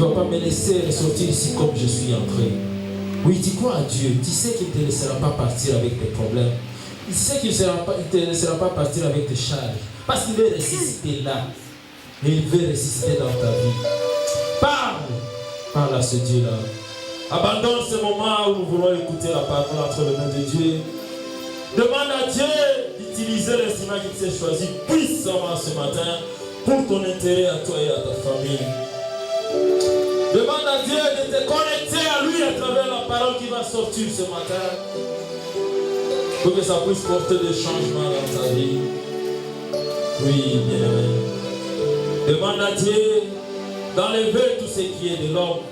ne vas pas me laisser ressortir ici comme je suis entré. Oui, tu crois à Dieu. Tu sais qu'il ne te laissera pas partir avec des problèmes. Tu sais qu'il ne te laissera pas partir avec des charges. Parce qu'il veut ressusciter là. Et il veut ressusciter dans ta vie. Parle à ce Dieu-là. Abandonne ce moment où nous voulons écouter la parole entre les mains de Dieu. Demande à Dieu d'utiliser l'instrument qu'il s'est choisi puissamment ce matin pour ton intérêt à toi et à ta famille. Demande à Dieu de te connecter à lui à travers la parole qui va sortir ce matin pour que ça puisse porter des changements dans ta vie. Oui, bien-aimé. Demande à Dieu d'enlever tout ce qui est de l'homme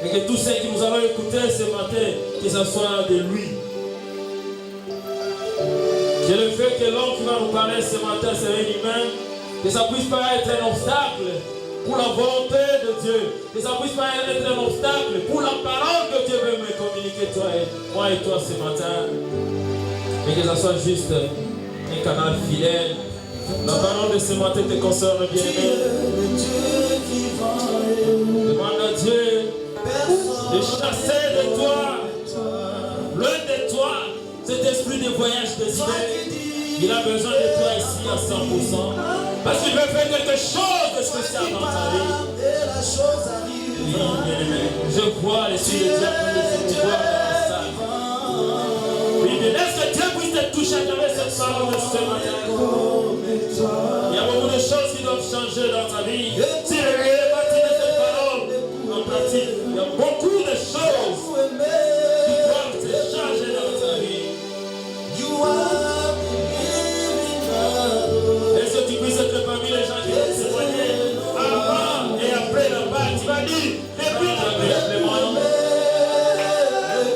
et que tout ce que nous allons écouter ce matin, que ce soit de lui. Que le fait que l'homme qui va nous parler ce matin serait un humain, que ça ne puisse pas être un obstacle pour la volonté de Dieu, que ça ne puisse pas être un obstacle pour la parole que Dieu veut me communiquer, moi et toi ce matin, mais que ça soit juste un canal fidèle. La parole de ce matin te concerne, bien-aimé. Demande à Dieu de chasser de toi, loin de toi, cet esprit de voyage des idées. Il a besoin de toi ici à 100%. Parce qu'il veut faire quelque chose de spécial dans ta vie. Oui, bien-aimé. Je vois l'esprit de Dieu se mouvoir dans la salle. Oui, bien, est-ce que Dieu puisse te toucher à travers cette parole de ce matin? Il y a beaucoup de choses qui doivent changer dans ta vie. Si le réel bâti de cette parole en pratique, il y a beaucoup de choses qui doivent te changer dans ta vie. Est-ce que tu puisses être parmi les gens qui vont témoigner avant et après la part? Tu vas dire, depuis la paix,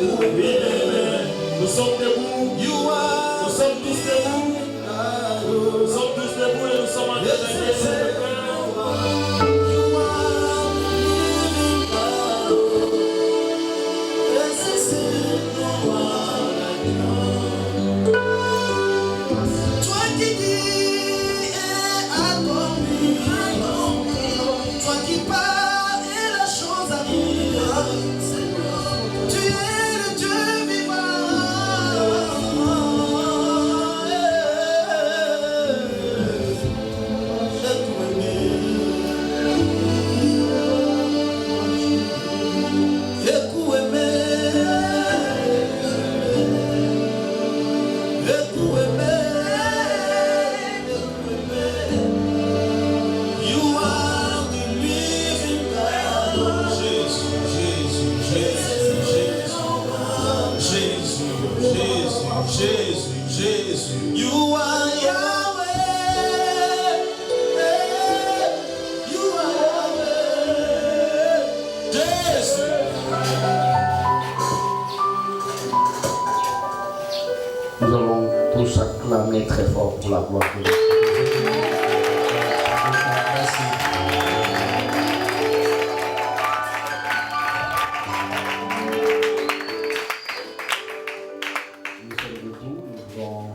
oui, nous sommes debout. Nous sommes tous debout. Nous sommes tous debout et nous sommes en train de Nous allons tous acclamer très fort pour la gloire de Dieu. Nous sommes debout, nous allons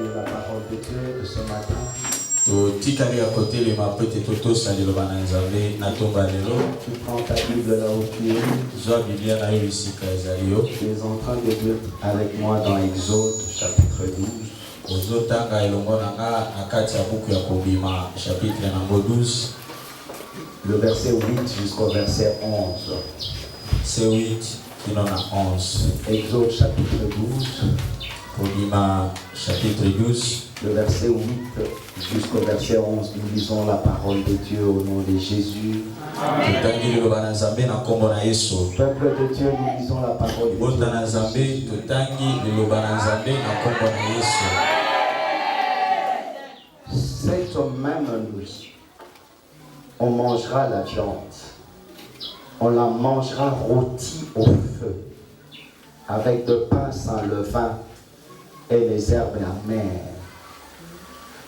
lire la parole de Dieu de ce matin. Tikali à côté les mapete toto sali le bananzambe na tomba lelo. Tu prends ta Bible là où tu es. Zwa Biblia na yisika ezalio. Tu es en train de lire avec moi dans Exode chapitre 12. Ozotanga elongo nanga akati ya buku ya kobima chapitre number 12. Le verset 8 jusqu'au verset 11. C'est 8 kino na 11. Exode chapitre 12. Kobima chapitre 12. Le verset 8 jusqu'au verset 11, nous lisons la parole de Dieu au nom de Jésus. Peuple de Dieu, nous lisons la parole de Dieu. Cette même nuit, on mangera la viande. On la mangera rôtie au feu, avec le pain sans levain et les herbes amères.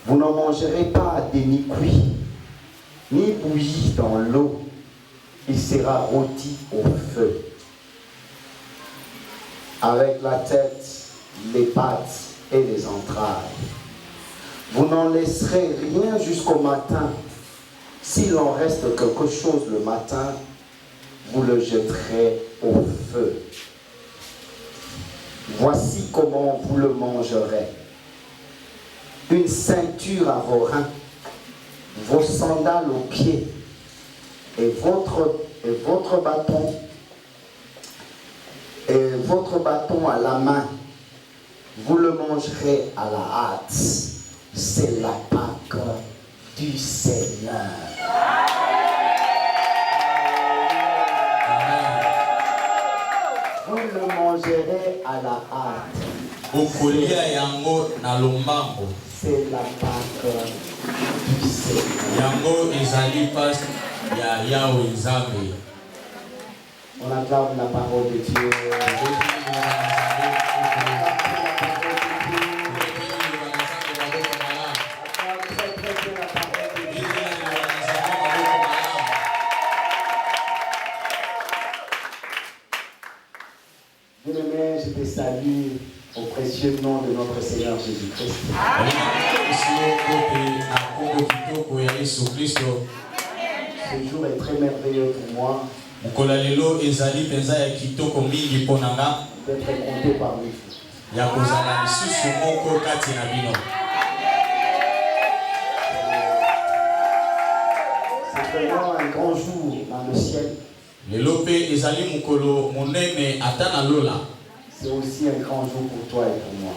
Vous ne mangerez pas à demi-cuit, ni bouilli dans l'eau. Il sera rôti au feu. Avec la tête, les pattes et les entrailles. Vous n'en laisserez rien jusqu'au matin. S'il en reste quelque chose le matin, vous le jetterez au feu. Voici comment vous le mangerez. Une ceinture à vos reins, vos sandales aux pieds et votre bâton à la main. Vous le mangerez à la hâte. C'est la Pâque du Seigneur. Vous le mangerez à la hâte. C'est la Pâque du Seigneur. On acclame la parole de Dieu. Bien-aimé, je te salue au précieux nom de notre Seigneur Jésus-Christ. Ce jour est très merveilleux pour moi d'être compté parmi vous. C'est vraiment un grand jour dans le ciel. C'est aussi un grand jour pour toi et pour moi.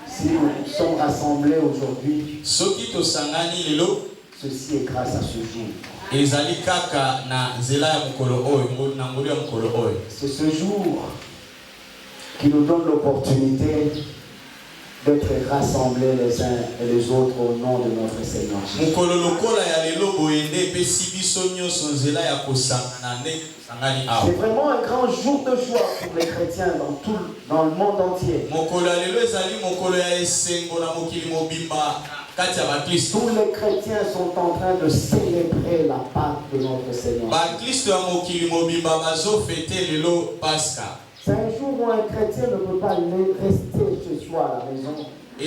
Si nous sommes rassemblés aujourd'hui, ceci est grâce à ce jour. C'est ce jour qui nous donne l'opportunité d'être rassemblés les uns et les autres au nom de notre Seigneur Jésus. C'est vraiment un grand jour de joie pour les chrétiens dans le monde entier. Tous les chrétiens sont en train de célébrer la Pâque de notre Seigneur. C'est un jour où un chrétien ne peut pas rester chez soi à la maison. Il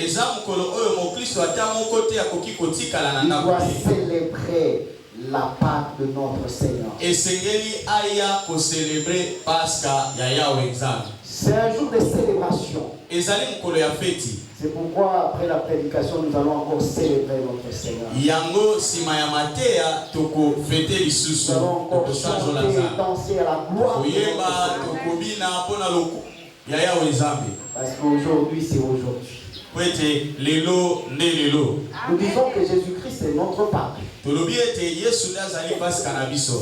doit célébrer la Pâque de notre Seigneur. C'est un jour de célébration. C'est pourquoi après la prédication, nous allons encore célébrer notre Seigneur. Nous allons encore chanter et danser à la gloire de notre Seigneur. Parce qu'aujourd'hui, c'est aujourd'hui. Nous disons que Jésus-Christ est notre Pâque.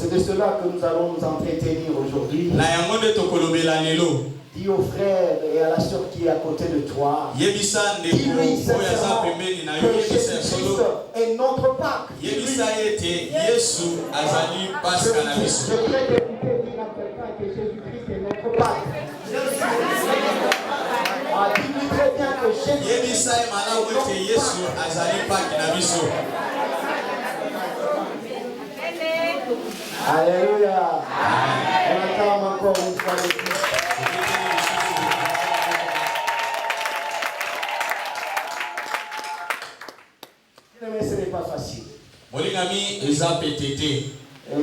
C'est de cela que nous allons nous entretenir aujourd'hui. Dis au frère et à la soeur qui est à côté de toi, dis-lui sincèrement que Jésus-Christ est notre Pâque. Je prie d'écouter, dire à quelqu'un que Jésus-Christ est notre Pâque. Dis-lui très bien que Jésus-Christ est notre Pâque. Alléluia. On acclame encore une fois le Christ. Mais ce n'est pas facile.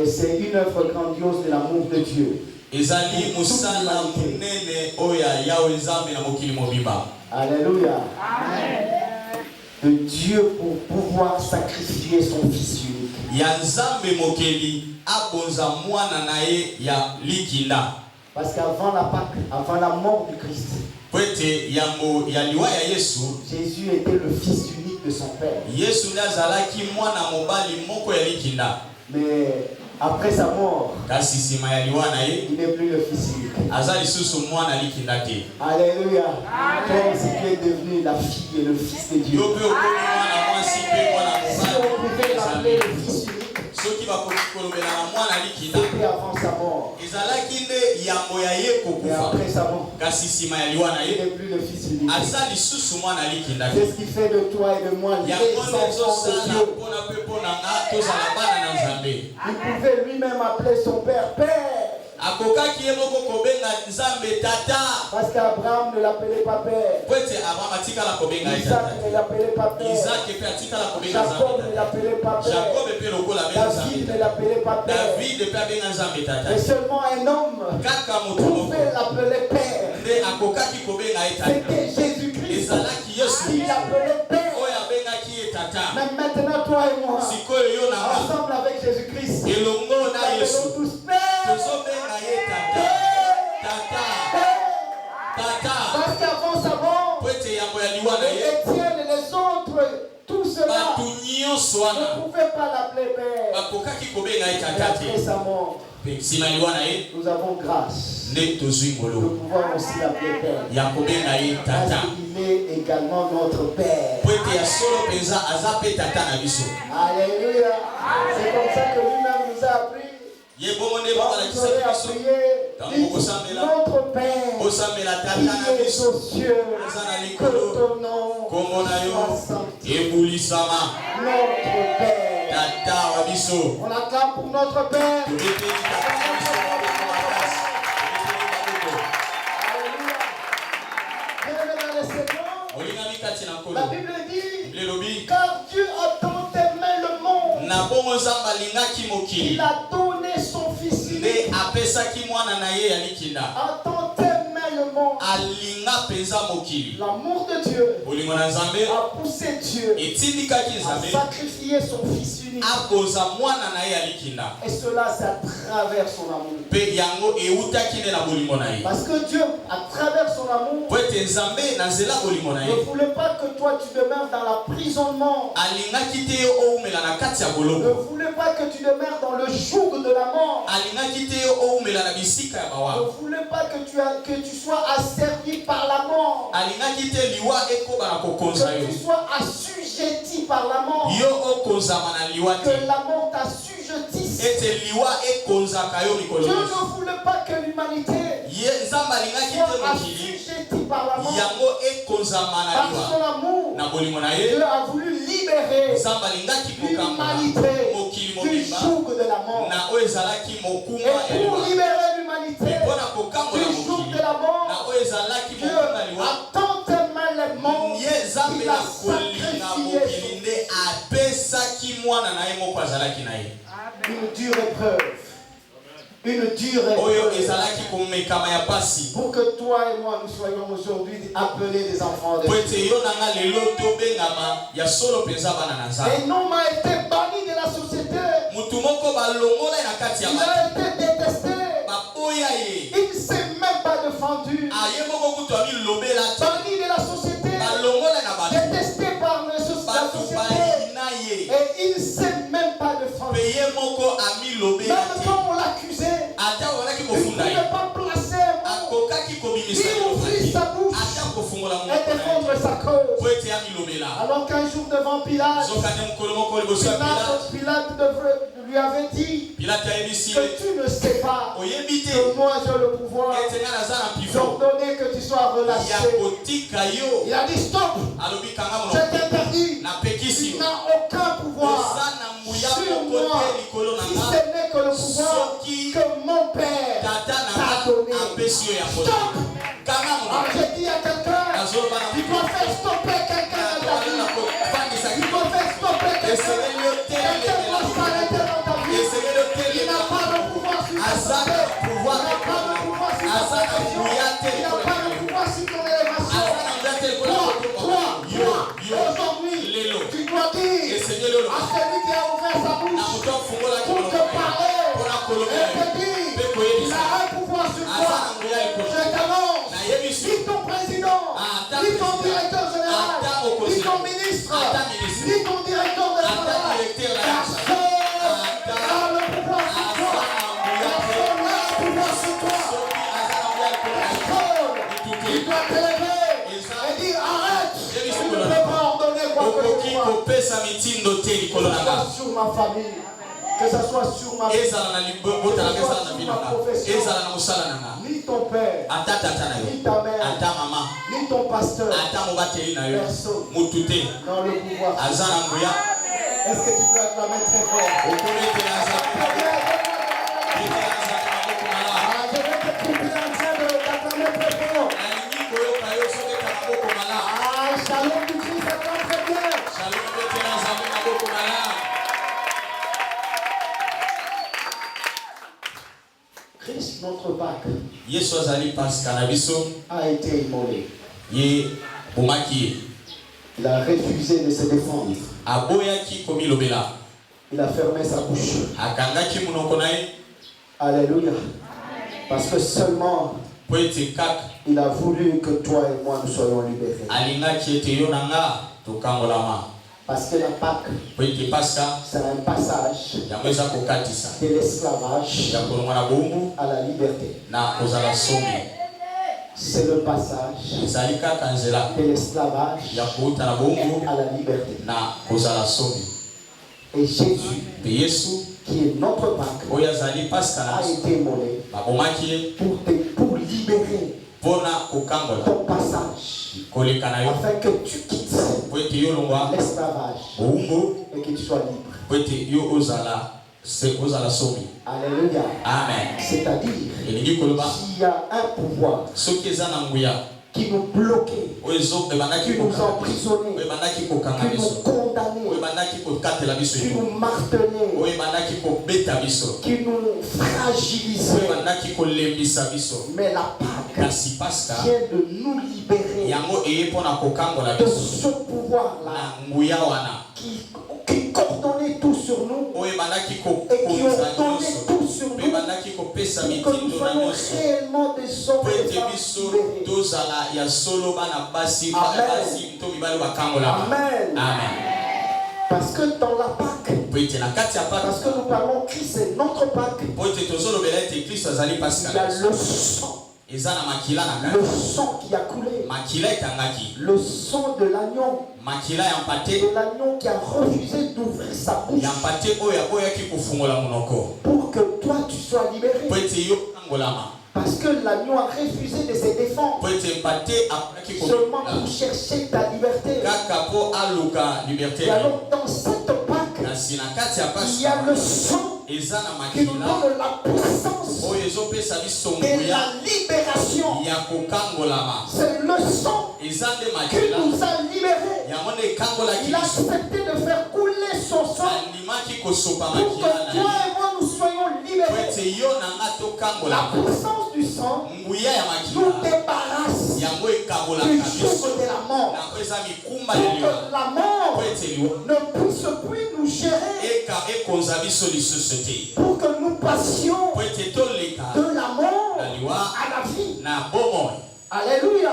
C'est une œuvre grandiose de l'amour de Dieu. Alléluia. De Dieu pour pouvoir sacrifier son Fils unique. Parce qu'avant la Pâque, avant la mort du Christ, Jésus était le Fils unique de son Père. Mais après sa mort, il n'est plus le Fils unique. Alléluia. Comme si tu es devenu la fille et le Fils de Dieu. Si on pouvait l'appeler le Fils unique, c'était avant sa mort. Et après sa mort, il n'est plus le Fils unique. C'est ce qui fait de toi et de moi les enfants de Dieu. Il pouvait lui-même appeler son Père Père. Parce qu'Abraham ne l'appelait pas père. Isaac ne l'appelait pas père. Jacob ne l'appelait pas père. David ne l'appelait pas père. Mais seulement un homme pouvait l'appeler père. C'était Jésus-Christ qui l'appelait père. Mais maintenant, toi et moi, ensemble avec Jésus-Christ, nous l'appelons tous père. Parce qu'avant sa mort, Étienne et les autres, tout cela ne pouvaient pas l'appeler père. Après sa mort, nous avons grâce de pouvoir aussi l'appeler père. Parce qu'il est également notre père. Alléluia. C'est comme ça que lui-même nous a appris. Notre Père qui est aux cieux, que ton nom soit sanctifié. Notre Père. On acclame pour notre Père. La Bible dit, car Dieu a tant aimé le monde, il a donné son Fils unique. A tant aimé le monde, l'amour de Dieu a poussé Dieu à sacrifier son Fils unique. Et cela, c'est à travers son amour. Parce que Dieu, à travers son amour, ne voulait pas que toi tu demeures dans l'emprisonnement. Ne voulait pas que tu demeures dans le joug de la mort. Ne voulait pas que tu sois asservi par la mort. Que tu sois assujetti par la mort. Que la mort t'assujettisse. Dieu ne voulait pas que l'humanité soit assujettie par la mort. Par son amour, Dieu a voulu libérer l'humanité du joug de la mort. Et pour libérer l'humanité du joug de la mort, Dieu a tant aimé le monde qu'il a sacrifié une dure épreuve. Une dure épreuve. Pour que toi et moi nous soyons aujourd'hui appelés des enfants de Dieu. Un homme a été banni de la société. Il a été détesté. Il ne s'est même pas défendu. Banni de la société. Détesté par la société. Et il ne s'est même pas défendu. Même quand on l'accusait, il ne pouvait pas placer un mot. Il ouvrit sa bouche et défendre sa cause. Alors qu'un jour devant Pilate, Pilate lui avait dit que tu ne sais pas que moi j'ai le pouvoir d'ordonner que tu sois relâché. Il a dit stop, c'est interdit. Il n'a aucun pouvoir sur moi si ce n'est que le pouvoir que mon Père t'a donné. Stop. Alors j'ai dit à quelqu'un, tu dois faire stopper quelqu'un dans ta vie. Tu dois faire stopper quelqu'un. Quelqu'un doit s'arrêter dans ta vie. Il n'a pas de pouvoir sur ta santé. Il n'a pas de pouvoir sur ta santé. Il n'a pas de pouvoir sur ton élévation. Toi, aujourd'hui, tu dois dire à celui qui a ouvert sa bouche pour te parler et te dire qu'il a un pouvoir sur toi. Je t'annonce, ni ton président, ni ton directeur général, ni ton ministre, ni ton directeur de travail, personne n'a le pouvoir sur toi. Personne n'a le pouvoir sur toi. Personne. Il doit t'élever et dire arrête. Tu ne peux pas ordonner quoi que ce soit. Que ce soit sur ma famille, que ce soit sur ma vie, que ce soit sur ma profession, ni ton père, ni ta mère, ni ton pasteur, personne dans le pouvoir. Est-ce que tu peux acclamer très fort? Christ, notre Pâques, Yesu azali Pasika na biso. a été immolé. Ye bomaki. Il a refusé de se défendre. Aboyaki komilobela. Il a fermé sa bouche. Akangaki munoko na ye. Alléluia. Parce que seulement Po ete kaka il a voulu que toi et moi nous soyons libérés. alingaki ete yo na nga tokangolama. Parce que la Pâque, Po ete Pasika c'est un passage yango eza kokatisa de l'esclavage ya kolongwa na bowumbu à la liberté. na kozala somi. C'est le passage Ezali kaka nzela de l'esclavage ya kouta na bowumbu à la liberté. na kozala somi. Et Jésus, Pe Yesu qui est notre Pâque, oyo azali Pasika na a biso été immolé babomaki ye pour libérer mpona kokangola ton passage, koleka na yo afin que tu quittes po ete yo longwa l'esclavage bowumbu et que tu sois libre. po ete yo ozala somi. Alléluia. Amen. C'est-à-dire, Elingi koloba s'il y a un pouvoir soki eza na nguya qui nous bloquait, oyo ebandaki qui nous kokanga emprisonnait, oyo ebandaki kokanga qui nous biso condamnait, oyo ebandaki kokatela biso qui eto nous martelait, oyo ebandaki kobeta biso qui nous oyo fragilisait. ebandaki kolembisa biso. Mais la Pâque Kasi Pasika vient de nous libérer yango eye mpona kokangola de biso ce pouvoir-là na nguya wana qui coordonnait tout sur nous oyo ebandaki et qui ont kokonza donné nyonso tout sur mpe nous ebandaki kopesa pour que nous mitindo na soyons nyonso réellement des hommes po et des ete femmes biso libérés. tozala ya solo bana basi Amen. basi to mibali bakangolama. Amen. Amen. Parce que dans la Pâque, Po ete na kati ya parce que Pâques nous parlons Christ, c'est notre Pâque, po ete tozolobela ete Kristo azali Pasika il y na a biso. le sang, Eza na makila na le kati sang qui a coulé, makila etangaki le sang de l'agneau, makila ya mpate qui a refusé d'ouvrir sa bouche ya mpate oyo aboyaki kofungola monoko pour que toi tu sois libéré. po ete yo kangolama Parce que l'agneau a refusé de se défendre po ete mpate akoki seulement kofungola pour chercher ta liberté. kaka po aluka liberté Et alors dans cette Pâque, kasi na kati ya il y a Pasika le sang eza na qui nous makila donne la puissance oyo ezopesa biso de nguya la libération. ya kokangolama. C'est le sang Eza nde qui makila nous a libérés. yango nde ekangolaki Il a biso accepté de faire couler son sang andimaki kosopa pour que makila na toi ye et moi nous soyons po libérés. ete yo na nga La tokangolama. puissance du sang Nguya ya nous makila débarrasse yango du ekabolaka biso joug de la mort. yango eza mikumba Pour ya que liwa la po mort ete liwa ne puisse plus nous gérer. ekonza biso lisusu te Pour que nous passions po ete toleka de la mort na liwa à la vie. na bomoi Alléluia.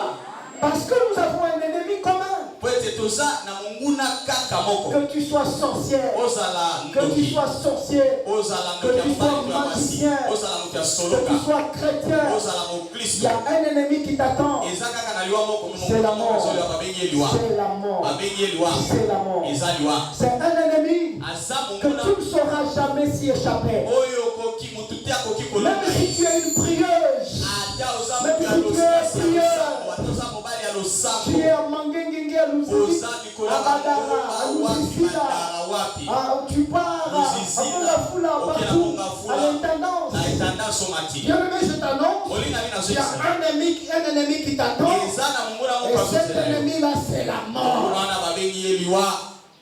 Parce que nous avons un ennemi commun. po ete toza na monguna kaka moko Que tu sois sorcière, ozala que tu ndoki sois sorcier, ozala que ndoki ya tu sois mobali to ya mwasi magicien, ozala moto ya que soloka tu sois chrétien. ozala Il y mokristo a un ennemi qui t'attend. eza kaka na liwa moko C'est la mort. ezoliwa babengi ye liwa C'est la mort. babengi ye liwa C'est la mort. eza liwa C'est un ennemi aza que monguna tu ne sauras jamais s'y échapper. oyo okoki motu te akoki Même kolonga si tu es une prieuse, ata oza Même moto si ya tu es losambo prieur, ata oza mobali ya tu losambo es à Mangengengue, à Luzizi, oza likolo à ya Badara, à wapi Luzizila, bandara wapi tu pars à Mongafula, partout, à l'intendance. na etendance omati Bien-aimé, je t'annonce, olinga il bino y a azokisa un ennemi qui t'attend. eza na monguna Et moko cet azozela yo ennemi-là, c'est la monguna mort. wana babengi ye liwa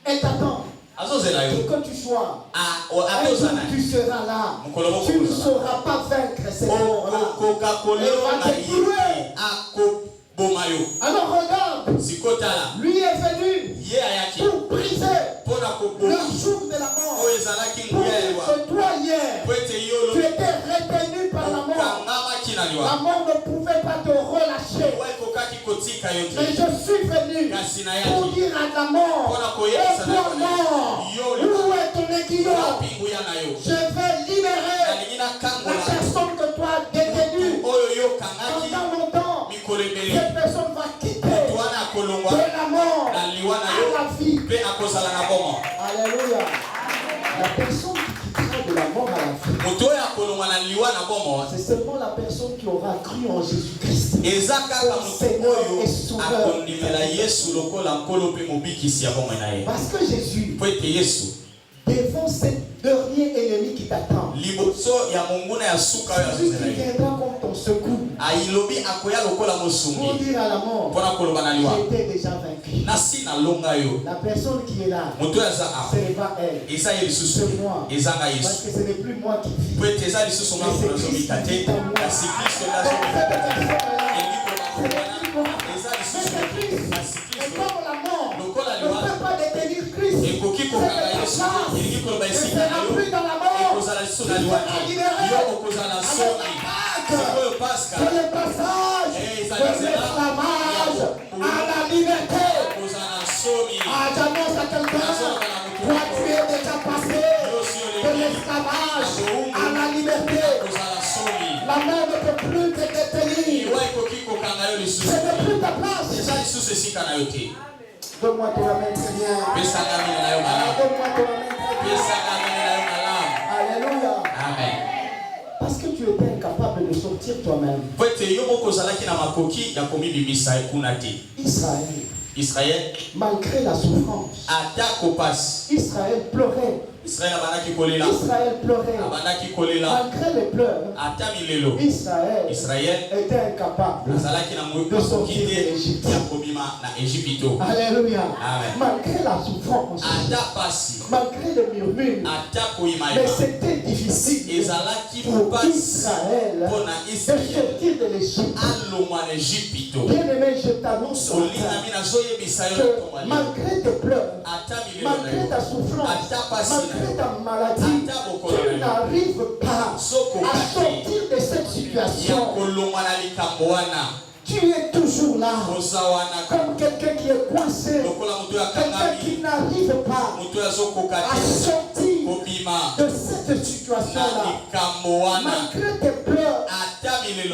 Elle t'attend. azozela yo Que tu sois. ata Un oza jour, na tu seras là. mokolo moko Tu ne kozala. sauras pas vaincre ces morts-là. okoka kolonga ye akoboma yo Alors regarde, sikotala lui est venu ye ayaki pour briser mpona le koboma joug de la mort. oyo ezalaki Pour nguya ya liwa que toi hier, po ete yo tu étais retenu par la mort. okangamaki na La liwa mort ne pouvait pas te relâcher. liwa ekokaki kotika yo Mais te je suis venu kasi pour nayaki dire à la mort, mpona et koyebisa na toi mort, yo où est ton aiguillon? wapi nguya na yo Je vais libérer nalingi la nakangola personne que toi as détenue oyo yo okangaki pendant longtemps. mikolo ebele Cette personne va quitter moto wana akolongwa de la mort na liwa na à yo la vie. mpe akozala na bomo Alléluia. La personne qui quittera de la mort à la vie, moto oyo akolongwa na liwa na bomo c'est seulement la personne qui aura cru en Jésus-Christ. eza kaka moto oyo akondimela yesu lokola nkolo mpe mobikisi ya bomoi na ye Parce que Jésus, po ete yesu devant ce dernier ennemi qui t'attend, liboso ya monguna ya suka oyo celui azozela qui yo viendra comme ton secours, Pour dire à la mort, j'étais déjà vaincu. La personne qui est là, ce n'est pas elle, c'est moi. Parce que ce n'est plus moi qui vis. Mais c'est Christ qui vit en moi. Et comme la mort ne peut pas détenir Christ, c'est plus dans la mort, tu seras libéré. C'est le passage de l'esclavage à la liberté. J'annonce à quelqu'un, toi tu es déjà passé de l'esclavage à la liberté. La mort ne peut plus te détenir. Ce n'est plus ta place. Donne-moi ton amen, Seigneur. Donne-moi ton amen. Alléluia. Amen. Parce que tu étais incapable de sortir toi-même. Israël, malgré la souffrance, Israël pleurait. Israël pleurait. Malgré les pleurs, Israël était incapable de sortir de l'Égypte. Alléluia. Malgré la souffrance, malgré les murmures, mais c'était difficile pour Israël de sortir de l'Égypte. Bien aimé, je t'annonce que malgré tes pleurs, malgré ta souffrance, malgré ta maladie, tu n'arrives pas à sortir de cette situation. Tu es toujours là, comme quelqu'un qui est coincé, quelqu'un qui n'arrive pas à sortir de cette situation-là. Malgré tes pleurs,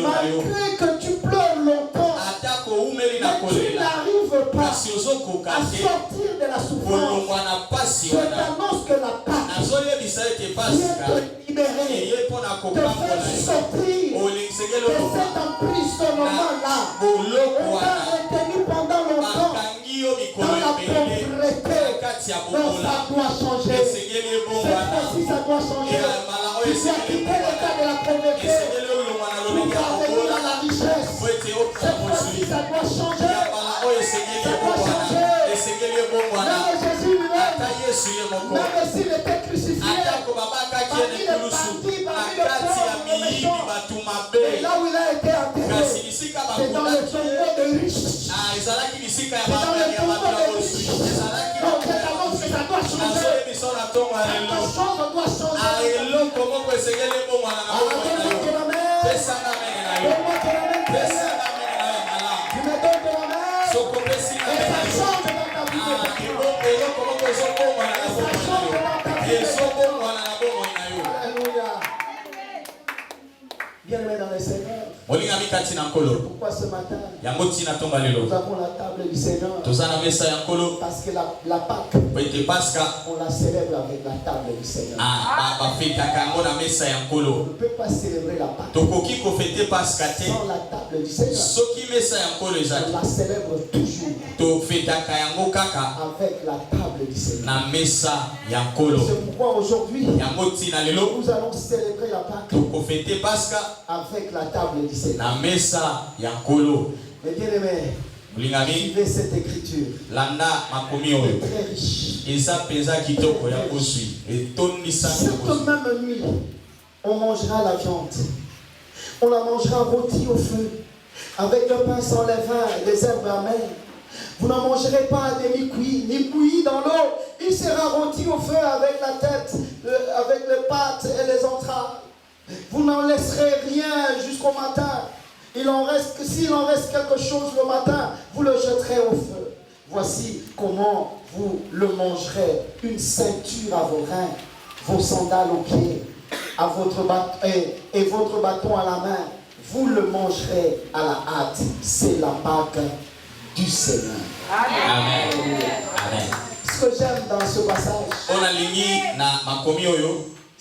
malgré que tu pleures longtemps, mais tu n'arrives pas à sortir de la souffrance. Je t'annonce que la Pâque vient te libérer, te faire sortir de cet emprisonnement-là. On t'a retenu pendant longtemps dans la pauvreté. Donc ça doit changer. Cette fois-ci, ça doit changer. Tu dois quitter l'état de la pauvreté pour parvenir à la richesse. Cette fois-ci, ça doit changer. Ça doit changer. Même Jésus lui-même, même s'il était crucifié, parmi les bandits, parmi les pauvres, et là où il a été enterré, c'est dans le tombeau de riches. C'est dans le tombeau de riches. Donc je t'annonce que ça doit changer. Quelque chose doit changer. Donne-moi ton amen. Donne-moi ton amen. Tu me donnes ton amen. Et ça change dans ta vie. Et ça change dans ta vie. Alléluia. Bien-aimé dans le Seigneur. Pourquoi ce matin nous avons la table du Seigneur? Parce que la Pâque, on la célèbre avec la table du Seigneur. On ne peut pas célébrer la Pâque sans la table du Seigneur. On la célèbre toujours avec la table du Seigneur. C'est pourquoi aujourd'hui nous allons célébrer la Pâque avec la table du Seigneur. Mais bien aimé, suivez cette écriture. C'est très riche. Cette même nuit, on mangera la viande. On la mangera rôtie au feu, avec le pain sans levain et des herbes amères. Vous n'en mangerez pas à demi-cuit, ni bouilli dans l'eau. Il sera rôti au feu avec la tête, avec les pattes et les entrailles. Vous n'en laisserez rien jusqu'au matin. S'il en reste quelque chose le matin, vous le jetterez au feu. Voici comment vous le mangerez. Une ceinture à vos reins, vos sandales aux pieds, et votre bâton à la main. Vous le mangerez à la hâte. C'est la Pâque du Seigneur. Amen. Amen. Ce que j'aime dans ce passage,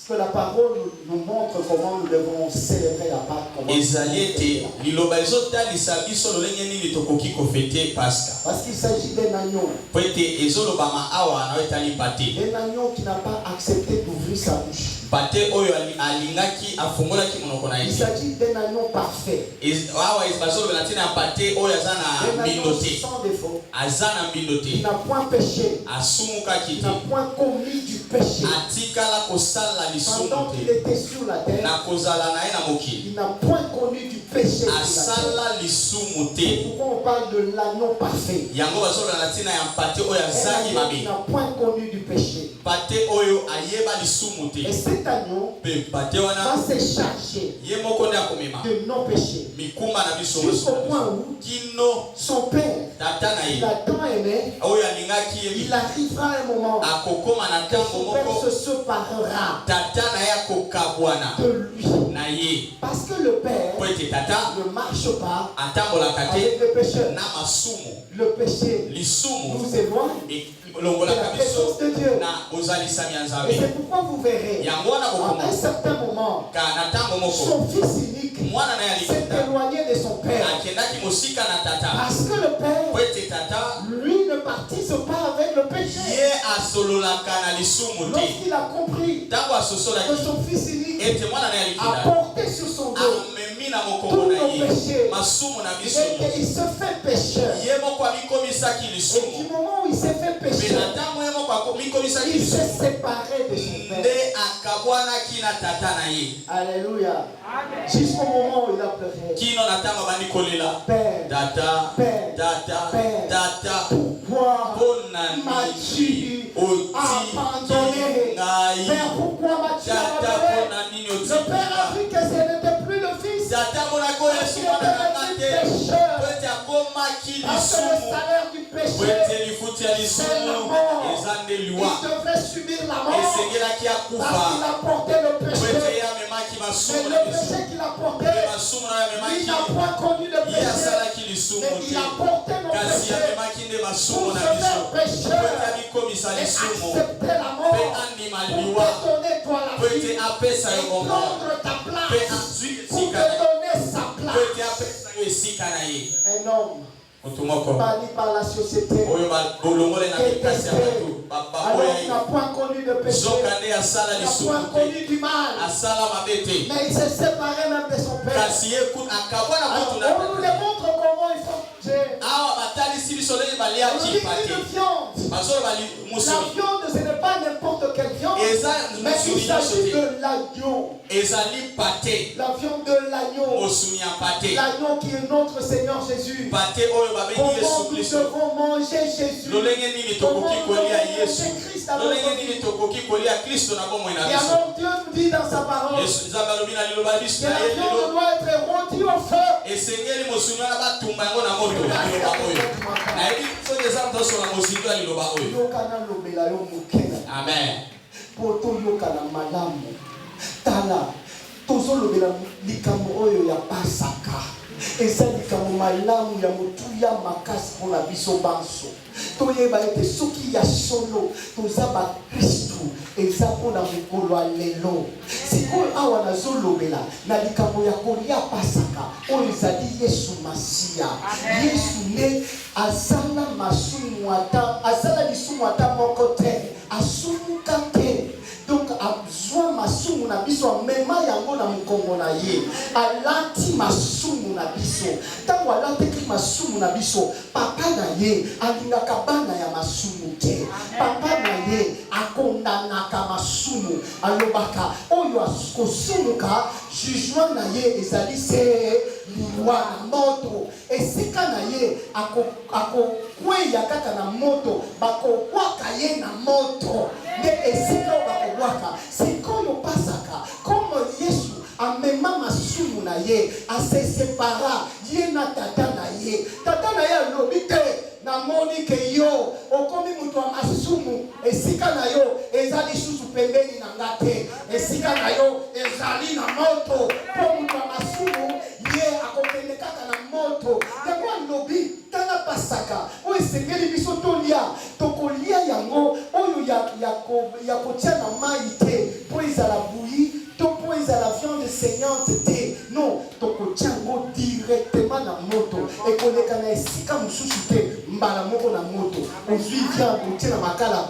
parce que la parole nous montre comment nous devons célébrer la Pâque. Parce qu'il s'agit d'un agneau. Un agneau qui n'a pas accepté d'ouvrir sa bouche. pate oyo alingaki afungolaki monoko na Il s'agit d'un agneau parfait. Awa isbazo belatina pate oyo azana mindote. Sans défaut. Azana mindote. Il n'a point péché. Asumuka Il kiti. n'a point commis du péché. Atikala kosala lisumu Pendant qu'il était sur la terre, na kozala na ena mokili. il n'a point connu du péché. Asala lisumu te. Pourquoi on parle de l'agneau parfait? Yango bazo belatina ya pate oyo azali mabe. Il n'a point connu du péché. Pate oyo ayeba lisumu te. Et cet agneau Pate wana va se charger ye moko nde akomema de nos péchés. mikuma na biso Jusqu'au point où kino son père, tata na il ye a tant aimé, oyo alingaki il ye arrivera un moment akokoma na que ntango son père moko se séparera tata na ye akokabwana de lui. na ye Parce que le père po ete tata ne marche pas atambolaka avec te le pécheur. na masumu Le péché lisumu nous éloigne de elongolaka la biso présence de Dieu. na ozalisami ya Et nzambe c'est pourquoi vous verrez, yango wana à kokoma un certain moment, ka na ntango moko son fils unique mwana na ye s'est alikuta éloigné de son père. akendaki mosika na tata Parce que le po père, ete tata lui, ne participe pas avec le péché. ye asololaka na lisumu te Lorsqu'il a compris ntango que asosolaki son fils unique ete mwana na ye a alikila porté sur son dos amemi na tous mokongo na nos ye péchés, masumu na biso il se fait pécheur. ye moko amikomisaki Et du lisumu moment où il s'est fait me na pécheur, ntango ye moko amikomisaki il lisumu s'est séparé de son père. nde akabwanaki na tata na ye Alléluia. Jusqu'au moment où il a pleuré. kino na ntango abandi kolela Père, tata Père, tata Père, tata pourquoi mpona m'as-tu nini oti abandonné? ngai Père, pourquoi m'as-tu tata abandonné? mpona nini Le père a otika vu que ce n'était plus le fils. tata monaki oyo Parce qu'il esumana na nga était te devenu pécheur. po ete akomaki Parce que le lisumu salaire du po péché, ete lifuti ya lisumu eza nde liwa il devrait subir la mort. esengelaki Parce akufa qu'il a porté le po ete péché. ye amemaki Mais masumu na le biso péché qu'il a porté, mpe masumu na yo il amemaki n'a point connu de ye péché. asalaki Mais lisumu il te a porté nos kasi péchés amemaki nde masumu pour na se biso faire po ete pécheur amikomisa et lisumu accepter la mpe mort andima pour liwa te donner toi po la ete vie apesa yo et bomoi prendre ta mpe place azwi pour esika te na ye donner sa po ete place. apesa yo esika na ye Un homme moto moko banni par la société, oyo bolongole na mikasi ya bato alors il n'a baboya point connu de péché, zoka nde asala il n'a lisumu point te connu du mal, asala mabe te mais il s'est séparé même de son père. kasi ye akabwana Alors kutu on nous na démontre comment il faut manger. awa batalisi biso ndenge On nous baliaki dit pate une viande. bazoloba La musuni viande, ce n'est pas n'importe quelle viande, eza mais il musuni nyonso s'agit te de l'agneau. ezali pate La viande de l'agneau. mosuni ya pate L'agneau qui est notre Seigneur Jésus. pate oyo babengi Comment yesu nous kristo devons manger Jésus? lolenge nini Comment tokoki nous kolia devons yesu manger Christ à notre lolenge vie? nini tokoki kolia kristo na bomoi na Et biso alors Dieu nous dit dans sa parole yesu nzambe alobi na liloba biso que na la ye viande lelo doit être rôtie au feu. esengeli mosuni wana batumba yango na moto ya liloba oyo nayebi soki eza tosola mozindo ya liloba oyo Yokana lobela yo mokena. amen Po toyokana malamu. Tala tozolobela likambo oyo ya pasaka. Eza likambo malamu ya motuya makasi mpona biso banso. Toyeba ete soki ya solo toza bakristu eza mpona mokolo ya lelo. Sikoyo awa nazolobela na likambo ya kolia pasaka oyo ezali Yesu Masiya. Yesu nde azala lisumu ata moko te, asumuka te. Donc azwa masumu na biso amema yango na mokongo na ye, alati masumu na biso. Ntango alataki masumu na biso, papa na ye alingaka bana ya masumu te. Papa na ye akondanaka masumu, alobaka oyo akosumuka jugement na ye ezali se liwa na moto. Esika na ye akokweya kaka na moto, bakobwaka ye na moto nde esika oyo bakobwaka. Sikoyo pasaka komo Yesu amema masumu na ye, asesepara ye na tata na ye. Tata na ye alobi te namoni ke yo okomi mutu wa masumu, esika na yo ezali lisusu pembeni na nga te, esika na yo ezali na moto. Po mutu wa masumu ye akokende kaka na moto. Yango alobi tala pasaka oyo esengeli biso tolia, tokolia yango oyo ya kotia na mai te po ezala bouilli to po ezala viande saignante te. Non, tokotia yango directement na moto, ekoleka na esika mosusu te. Mbala moko na moto ozwi viande otie na makala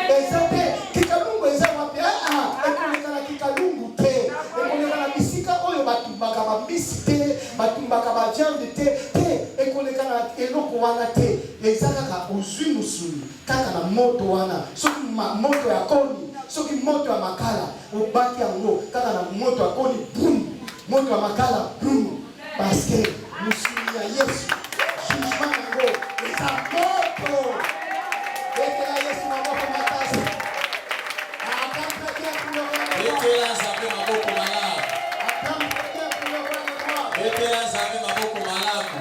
eza te. Kikalungu eza wapi? bamisite batumbaka baviande te ekoleka na eloko wana te eza kaka ozwi mosuni kaka na moto wana soki moto ya koni soki moto ya makala obaki yango kaka na moto ya koni brum moto ya makala brum parce que mosuni ya Yesu jugement yango eza moto ekela Yesu na moko makasi Etela Nzambe maboko malamu. Etela Nzambe maboko malamu.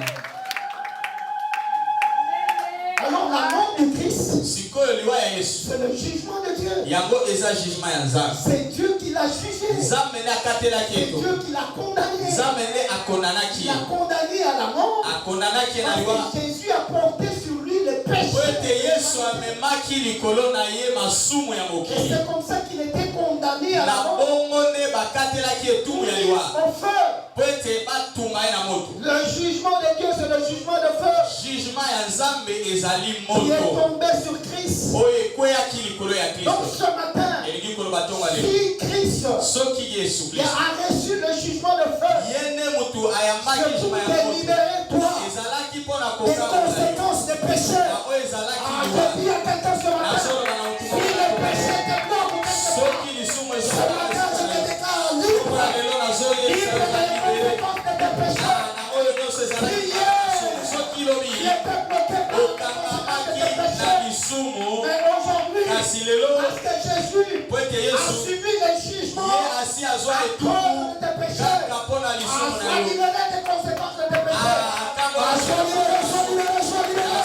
Alors la mort de Christ, Sikoyo liwa ya Yesu. c'est le jugement de Dieu. Yango eza jugement ya Nzambe. C'est Dieu qui l'a jugé. Nzambe ne akatelaki C'est eto. Dieu qui l'a condamné. Nzambe ne akondanaki Il ye. l'a condamné à la mort. Akondanaki na liwa. Parce que Jésus a porté sur lui les péchés. Po ete Yesu amemaki likolo na ye masumu ya Et mokili. c'est comme ça qu'il était condamné à la Na mort. bongo ne bakatelaki etumu ya liwa. Au feu. Po ete batunga ye na moto. Le jugement de Dieu, c'est le jugement de feu Jugement ya Nzambe ezali qui est moto. tombé sur Christ. Oyo ekweyaki likolo ya Donc Kristo. ce matin, Elingi koloba tonga lelo. si Christ Soki Yesu a Kristo. reçu le jugement de feu, Yene mutu ayambaki c'est pour jugement ya te moto. libérer toi Ezalaki mpona des kokanga na yo. conséquences des péchés. Na oyo ezalaki Ah, liwa. je dis à quelqu'un ce matin, Nazoloba na si motu le moko. péché te bloque ou quelque part, Soki lisumu ce ezalaki matin je te déclare libre, mpona lelo nazoyebisa libre eza des libere. conséquences de tes péchés. Na oyo nyonso ezalaki lisumu. Soki lobi Tu étais bloqué par les conséquences okangamaki de tes na péchés. lisumu. Mais aujourd'hui, Kasi lelo parce que Jésus po ete a Yesu subi les jugements ye asi azwa à etumu cause de tes péchés, kaka mpona a lisumu na sois yo. libéré des conséquences de tes péchés. Ntango Ah, sois libéré, sois libéré, sois libéré.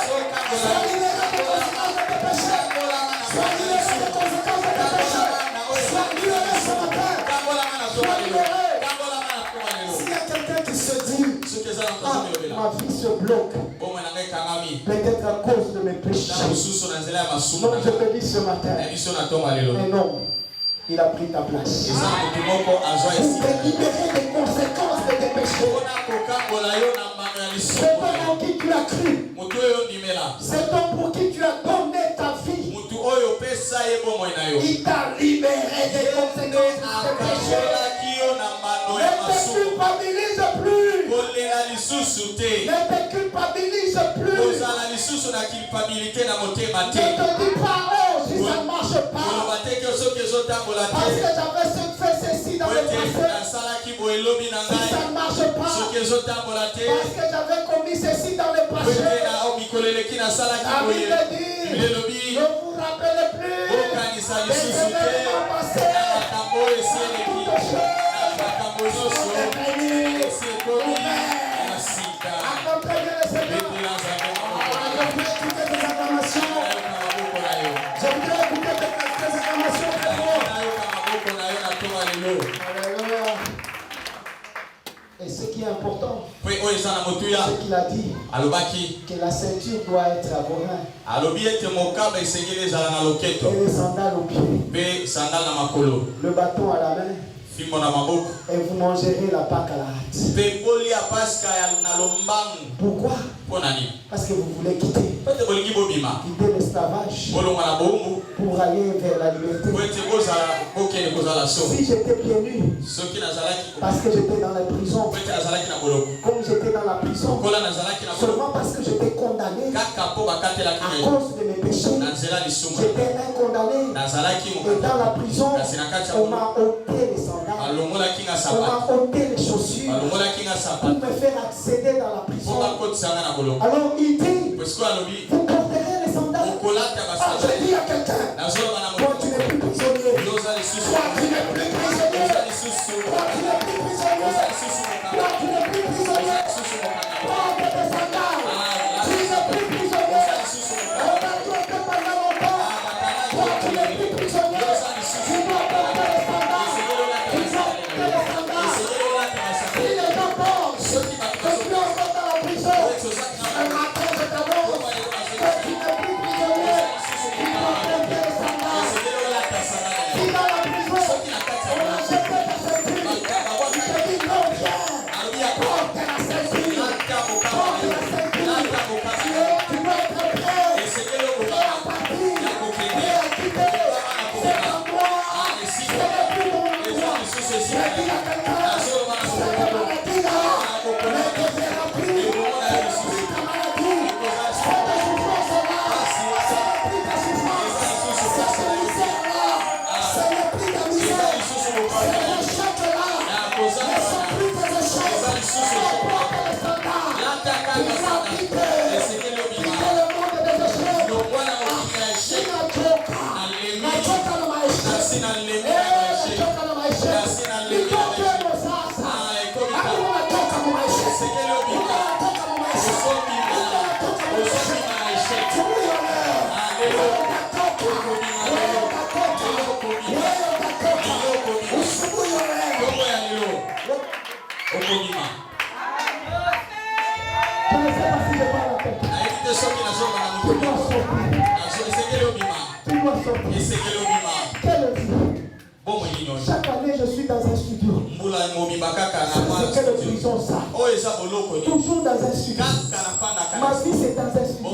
Sois libéré des conséquences de tes péchés. Sois libéré des conséquences de tes péchés. Sois libéré ce matin. Sois libéré. S'il y a quelqu'un qui se dit, ah, ma vie se bloque, peut-être à cause de mes péchés. Donc je te dis ce matin, un homme, il a pris ta place. Pour te libérer des conséquences de tes péchés. C'est toi en qui tu as cru. C'est toi pour qui tu as donné ta vie. Il t'a libéré des conséquences de tes péchés. Ne te culpabilise plus. Ne te culpabilise plus. Ne te dis pas, oh, si ça ne marche pas. Parce que j'avais fait ceci dans le passé. Si ça ne marche pas. Parce que j'avais commis ceci dans le passé. La Bible dit, ne vous rappelez plus des événements passés. Tout péché. Acclamez le Seigneur. Je voudrais écouter tes acclamations. Je voudrais écouter tes acclamations très fort. Alléluia. Et ce qui est important, c'est qu'il a dit que la ceinture doit être à vos reins et les sandales aux pieds, le bâton à la main, et vous mangerez la Pâque à la hâte. Pourquoi? Parce que vous voulez quitter l'esclavage pour aller vers la liberté. Si j'étais pieds nus, parce que j'étais dans la prison, comme j'étais dans la prison, seulement parce que j'étais condamné à cause de mes péchés, j'étais un condamné. Et dans la prison, on m'a ôté les sandales, on m'a ôté les chaussures pour me faire accéder dans la prison. Alors il dit, vous porterez les sandales. Ah, je dis à quelqu'un, toi tu n'es plus prisonnier. Toi tu n'es plus prisonnier. Toi tu n'es plus prisonnier. Toi tu n'es plus prisonnier. Porte tes sandales. Tu n'es plus prisonnier. On a tout été pendant longtemps. Toi tu n'es plus prisonnier. Tu dois porter les sandales. Tu dois porter les sandales. Si les gens pensent que tu es encore dans la prison, un matin je t'annonce que tu n'es plus prisonnier. Tu dois porter les sandales. Si dans la prison, Chaque année, je suis dans un studio. C'est quelle prison ça? Toujours dans un studio. Ma vie, c'est dans un studio.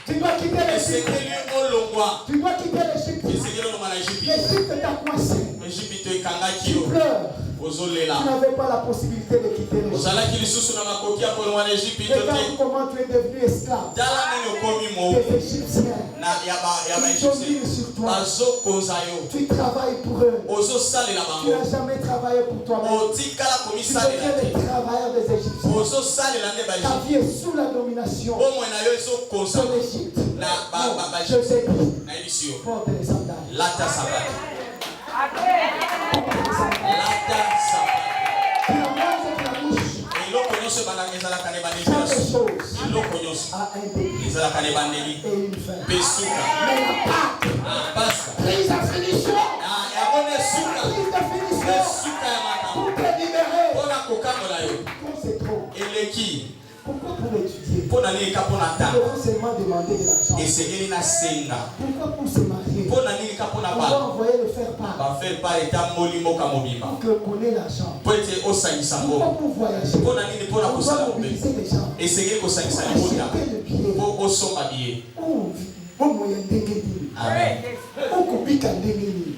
Tu dois quitter l'Égypte. Tu dois quitter l'Égypte. L'Égypte t'a coincé. Tu pleures. Tu n'avais pas la possibilité de quitter l'Égypte. Regarde comment tu es devenu esclave des Égyptiens. Ils dominent sur toi. Tu travailles pour eux. Tu n'as jamais travaillé pour toi-même. Tu deviens des travailleurs des Égyptiens. Ta vie est sous la domination de l'Égypte. Je t'ai dit, porte les sandales. Chaque chose a un début et une fin. Mais la Pâque, prise à finition. Prise de finition. Pour te libérer. Quand c'est trop. Pourquoi pour étudier? Il faut seulement demander de l'argent. Pourquoi pour se marier? Pourquoi envoyer le faire part? Pour que connaît l'argent. Pourquoi pour voyager? Pourquoi mobiliser les gens? Pour acheter le billet. Pour moyen d'engagement. Amen. Pour kubika ndengeni.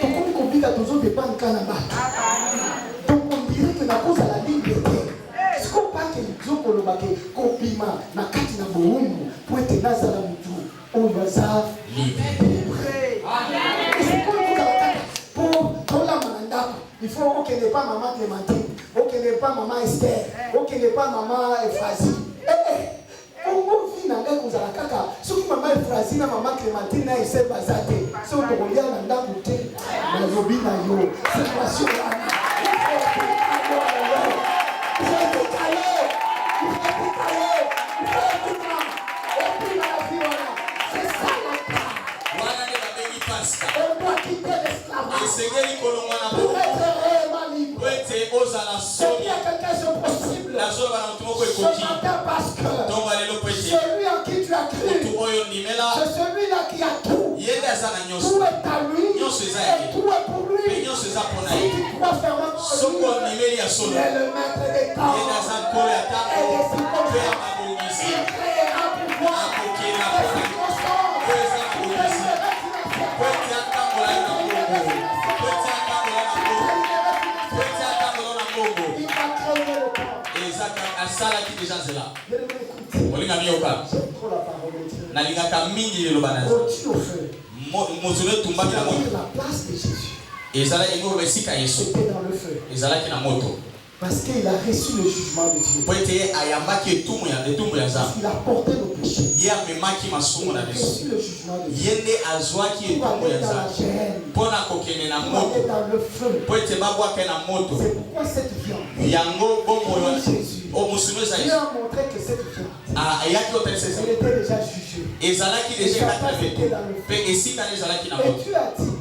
Pour kubika toujours dépend Canada. Donc on dirait que la cause à la liberté. Ce qu'on parle que les autres le baquet, copima, na kati na boum, pour être dans la mutu, on va ça libre. Pour la mananda, il faut qu'on n'ait pas maman Clémentine, qu'on n'ait pas maman Esther, qu'on n'ait pas maman Ephrasie. On vit dans les choses à la caca. Ce qui maman Ephrasie, maman Clémentine, n'a essayé de basater. Ce qu'on regarde dans la bouteille, dans le lobby, dans le situation là. On doit quitter l'esclavage pour être réellement libre. Il y a quelque chose de possible. Ce matin, parce que celui en qui tu as cru, c'est celui-là qui a tout. Tout est à lui et tout est pour lui. Si tu crois fermement en lui, il est le maître des temps et des circonstances. Il créera pour toi des circonstances. Il va créer le temps. J'aime trop la parole de Dieu. Rôti au feu. C'est-à-dire la place de Jésus. C'était dans le feu. Parce qu'il a reçu le jugement de Dieu. Parce qu'il a porté nos péchés. Il a reçu le jugement de Dieu. Pour aller dans la gêne. Pour aller dans le feu. C'est pourquoi cette viande, Jésus, Dieu a montré que cette viande, elle était déjà jugée. Et sa place était dans le feu. Et Dieu a dit,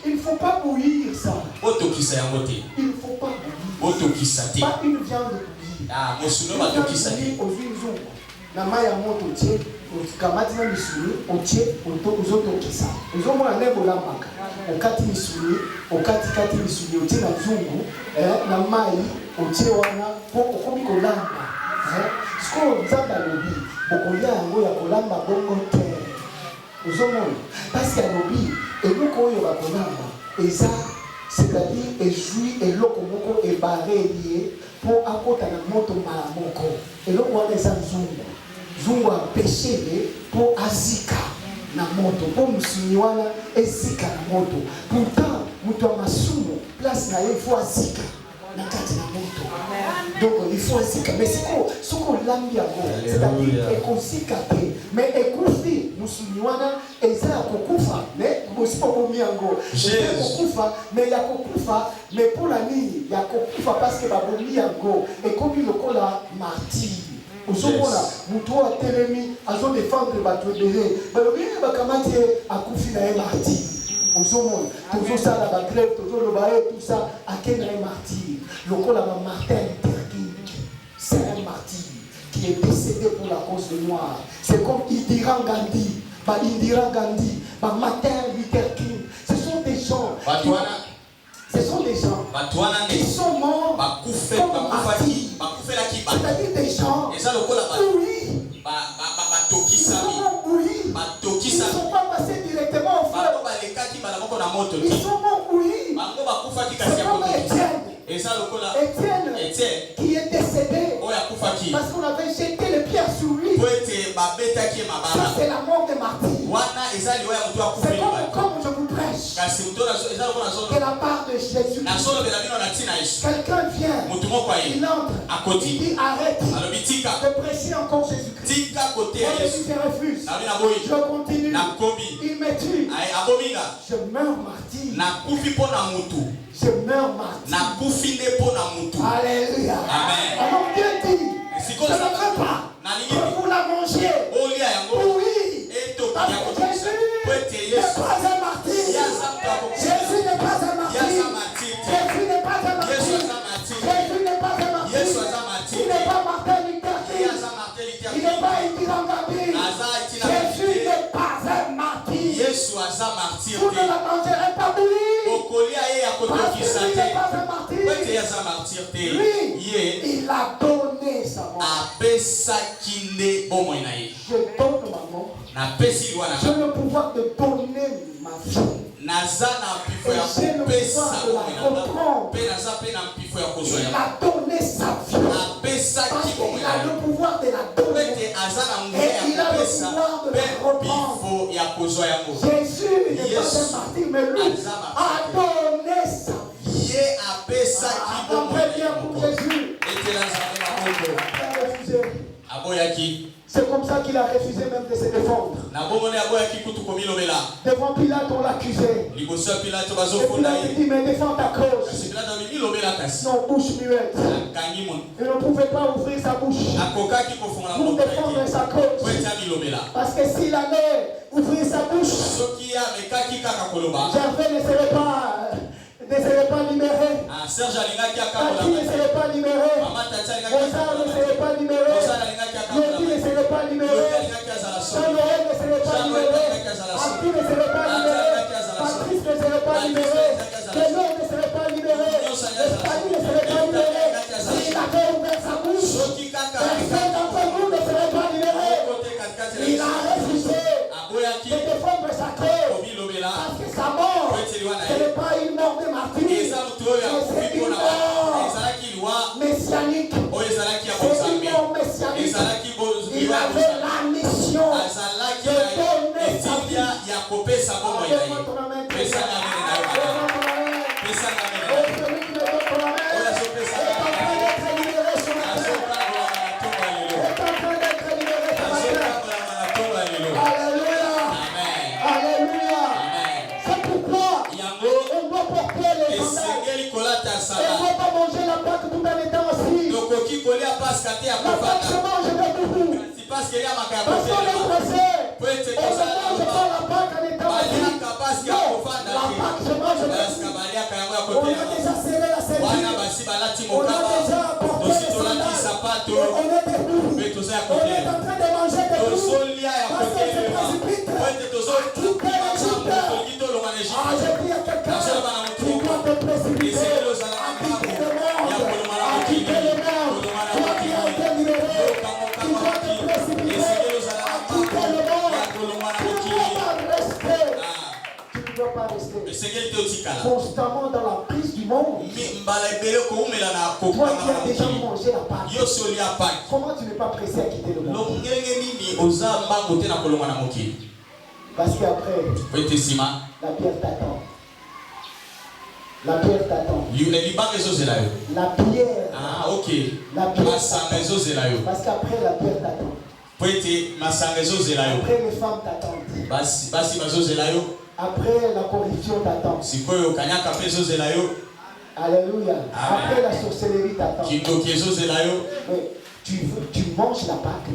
il ne faut pas bouillir ça. Il ne faut pas bouillir. Pas une viande bouillie. Une viande bouillie aux huiles. Na maya moto tie, ukamati na misuli, otie, uzotokisa. Uzomona nebo lambaka. Okati misuli, okati misuli, otie na zungu, na mai, otie wana, okomi kolamba. Siko nzamba lobi, okolia yango ya kolamba bongo te. Aux hommes, parce qu'il y a lobby, et nous, quand on va connaître, et ça, c'est-à-dire, et jouir, et l'eau, comme on est barré, lié, pour apporter un moto malamoko. Et là, on a des zungu. Zungu a péché pour azika na moto. Pour musulmana, ezika na moto. Pourtant, mutu a masumu, place na il faut azika. Na kati na moto. Donc, il faut azika. Mais c'est qu'on l'ambi à go. C'est-à-dire, ekozika te. Mais ekufi, musulmana, eza kokufa. Mais, aussi pas pour miango. Kokufa, mais il y a kokufa. Mais pour la nuit, il y a kokufa parce que baboni yango. Et comme il le la martyr. Uzomona, mutu a telemi, azo défendre batwebele. Balobi bakamati akufi na martyr. Uzomona, toujours ça la bagrève, toujours le baé, tout ça, à quel est martyr. Le col à Martin Luther King, c'est un martyr qui est décédé pour la cause des Noirs. C'est comme Indira Gandhi, Martin Luther King. Ce sont des gens. Ce sont des gens qui sont morts comme martyrs. C'est-à-dire des gens oui. Ils ne sont pas passés directement au feu. Ils sont morts oui. C'est comme Étienne qui est décédé parce qu'on avait jeté les pierres sur lui. Ça c'est la mort des martyrs. C'est comme je vous prêche de la part de Jésus. Quelqu'un vient, il entre, il dit arrête de prêcher encore Jésus-Christ. Je refuse. Je continue. Il me tue. Je meurs martyr. Je meurs martyr. Alléluia. Alors Dieu dit, je ne veux pas que vous la mangiez. Oui. Parce que Jésus n'est pas un martyr. Jésus n'est pas un martyr. Jésus n'est pas un martyr. Jésus n'est pas un martyr. Il n'est pas Martin Luther King. Il n'est pas Indira Gandhi. Jésus n'est pas un martyr. Vous ne la mangerez pas de lui. Parce que lui n'est pas un martyr. Lui, il a donné sa mort. Je donne ma mort. J'ai le pouvoir de donner ma vie. Et j'ai le pouvoir de la reprendre. Il a donné sa vie. Parce qu'il a le pouvoir de la donner. Et il a le pouvoir de la reprendre. Jésus n'est pas un martyr, mais lui a donné sa vie. Après bien pour Jésus. C'est comme ça qu'il a refusé même de se défendre. Devant Pilate, on l'accusait. Et Pilate dit, mais défends ta cause. Non, bouche muette. Il ne pouvait pas ouvrir sa bouche pour défendre sa cause. Parce que s'il allait ouvrir sa bouche, Gervais ne serait pas libéré. Tati ne serait pas libéré. Mozart ne serait pas libéré. Yoti ne serait pas libéré. Samuel ne serait pas libéré. Abdi ne serait pas libéré. Patrice ne serait pas libéré. Kélo ne serait pas libéré. Espagnie ne serait pas libéré. S'il avait ouvert sa bouche, personne d'entre nous ne serait pas libéré. Il a refusé de défendre sa cause. Parce que sa mort, ce n'est pas une mort de martyr. C'est une mort messianique. C'est une mort messianique. Il avait la mission de donner sa vie. On ne doit pas manger la Pâque tout en étant assis. La Pâque se mange debout. Parce qu'on est pressé. On ne mange pas la Pâque en étant assis. Non, la Pâque se mange debout. On a déjà serré la ceinture. On a déjà porté les sandales. On est debout. On est en train de manger debout. Parce que c'est précipite. Quitter l'Égypte. Ah, je dis à quelqu'un qui doit te précipiter. pas rester constamment dans la prise du monde. Toi qui as déjà mangé la Pâque, comment tu n'es pas pressé à quitter le monde? Parce qu'après, la pierre t'attend. La pierre t'attend. La pierre. Ah, ok. La pierre. Parce qu'après, la pierre t'attend. Après, les femmes t'attendent. Après, la corruption t'attend. Alléluia. Après, la sorcellerie t'attend. Mais tu manges la Pâque.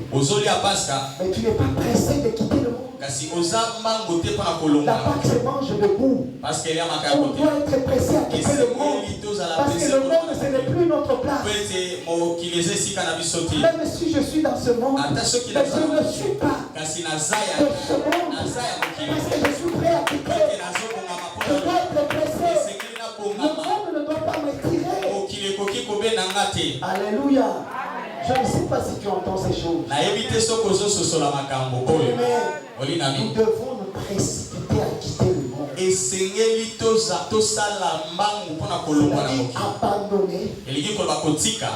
Mais tu n'es pas pressé de quitter le monde. La Pâque se mange debout. On doit être pressé à quitter le monde. Parce que le monde, ce n'est plus notre place. Même si je suis dans ce monde, mais je ne suis pas de ce monde. Parce que je suis prêt à quitter. Je dois être pressé. Le monde ne doit pas me tirer. Alléluia. Je ne sais pas si tu entends ces choses. Mais nous devons nous précipiter à quitter le monde. C'est-à-dire abandonner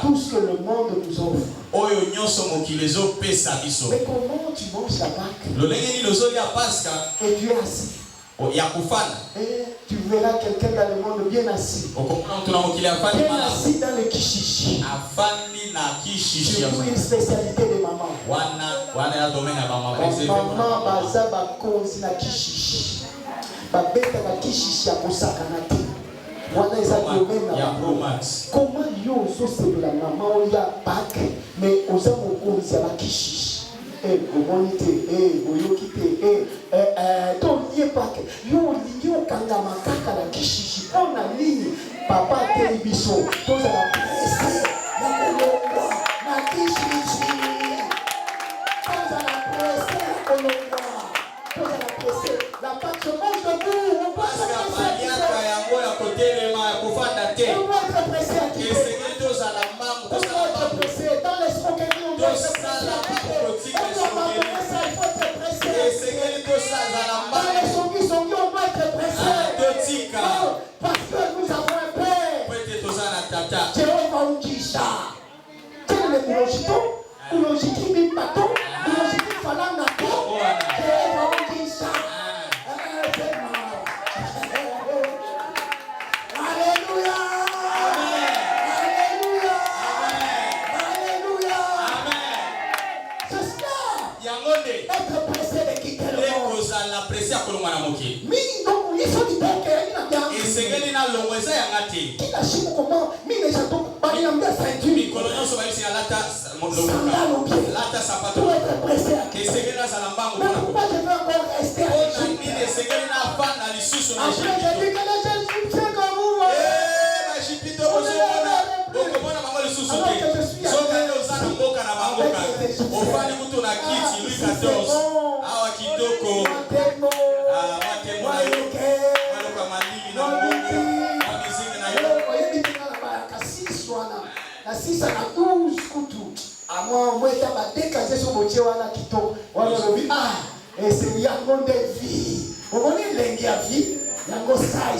tout ce que le monde nous offre. Mais comment tu manges la Pâque et tu es assis? Et tu verras quelqu'un dans le monde bien assis. Bien assis dans le kishishi. C'est une spécialité de maman. Maman baza bakonzi na kishishi. Babeta ba kishishi ya kosakana te. Wana eza domaine na comment yo ososepela maman oya Pâque mais oza mokonzi ya bakishishi. Oyoki te. Tolie Pâque. Yo kangama kaka na kishishi. On a ligne. Papa te biso. Tozala pressé. Na kolongwa. Na kishishi. Tozala pressé. Na kolongwa. Tozala pressé. La Pâque se mange debout. On doit être pressé à quitter. On doit être pressé à quitter. On doit être pressé. Dans l'escroquerie, on doit être pressé à quitter. On doit abandonner ça, il faut être pressé. Dans les songi, on doit être pressé. Parce que nous avons un Père. Jéhovah Ungisa. Quel est le boulogito? Boulogiti Bimpato. Boulogiti Falanato. Jéhovah Ungisa. Alléluia. Alléluia. Alléluia. C'est cela. Être pressé de quitter le monde. Donc, il faut dire kila shimo comment mimi nishatoka bali na mbia ceinture sandalo bien pour être pressé à quitter. Pourquoi je veux encore rester à Égypte? Après j'ai dit que les Égyptiens comme vous alors que je suis sisa na 12 kutu amwa mweta badeka zeso moche wana kito wana lobi et c'est yango de vie omoni lengi ya vie yango sai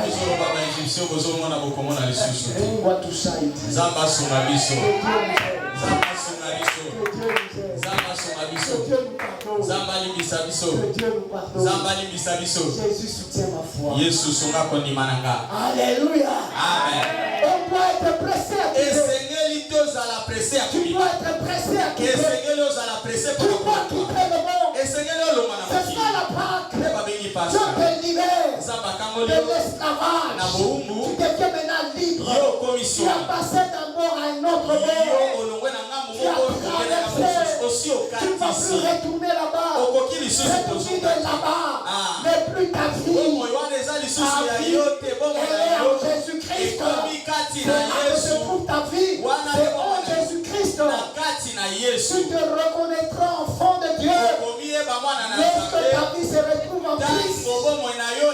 Bonjour papa égyptien bonjour mwana bokomona lisusu ngwa tusaidi zamba songa biso zamba songa biso zamba songa biso zamba limbisa biso zamba limbisa biso Jésus soutient ma foi. Yesu songa kondima nanga. Alléluia. Amen. On doit être pressé à quitter. Tu dois être pressé à quitter. Tu dois quitter le monde. C'est ça la Pâque. Dieu te libère de l'esclavage. Tu deviens maintenant libre. Tu as passé d'un bord à un autre bord. Tu as traversé. Tu ne vas plus retourner là-bas. Retourner de là-bas. Mais plus ta vie. Elle est en Jésus-Christ. C'est là que se trouve ta vie. C'est en Jésus-Christ. Tu te reconnaîtras enfant de Dieu. Lorsque ta vie se retrouve en Christ,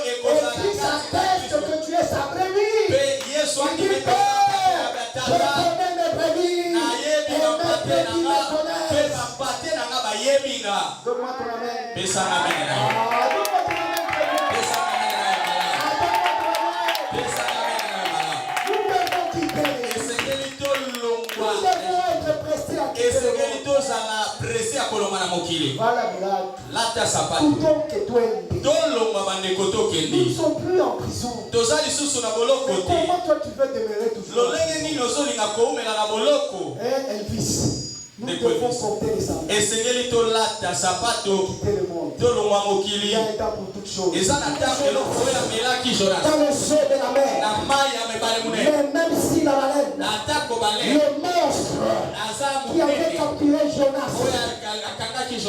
et Christ atteste que tu es sa brebis. Il dit, Père, je connais mes brebis. Et mes brebis me connaissent. Donne-moi ton amen. Donne-moi ton amen. Voilà miracle. Tout donc que toi nous ne sommes plus en prison. Mais comment toi tu veux demeurer toujours? Elvis. Nous devons compter les samples. Quitter le monde. Il y a un temps pour toutes choses. Dans le jeu de la mer. Mais même si la baleine, le monstre qui avait capturé Jonas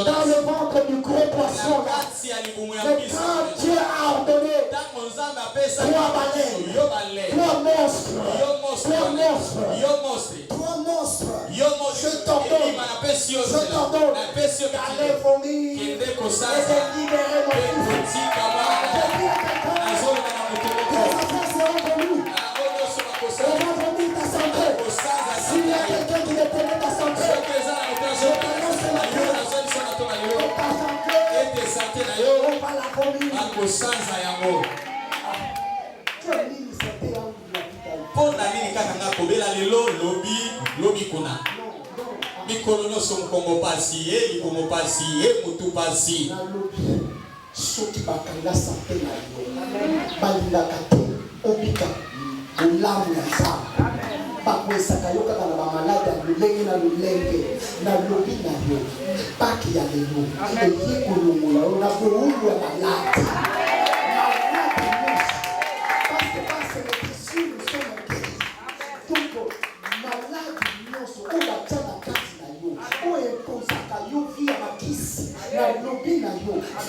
dans le ventre du gros poisson, mais quand Dieu a ordonné 3 baleines, 3 monstres, je t'ordonne d'aller vomir et de libérer mon fils. Je dis à quelqu'un, tes affaires seront vomies. On va vomir ta santé. S'il y a quelqu'un qui détient ta santé, je t'annonce la paix. Ta santé, on va la vomir. Tu as mis le santé en pour la ligne kaka kobela lelo lobi kuna mikolo nyonso mkongo pasi likongo pasi mutu pasi soki bakanga santé na yo balingaka te obika olamu ya nzambe bakwesaka yo kaka na bamaladi ya lolenge na lolenge na lobi na yo paki ya lelo eye kolongola yo na boulu ya maladi.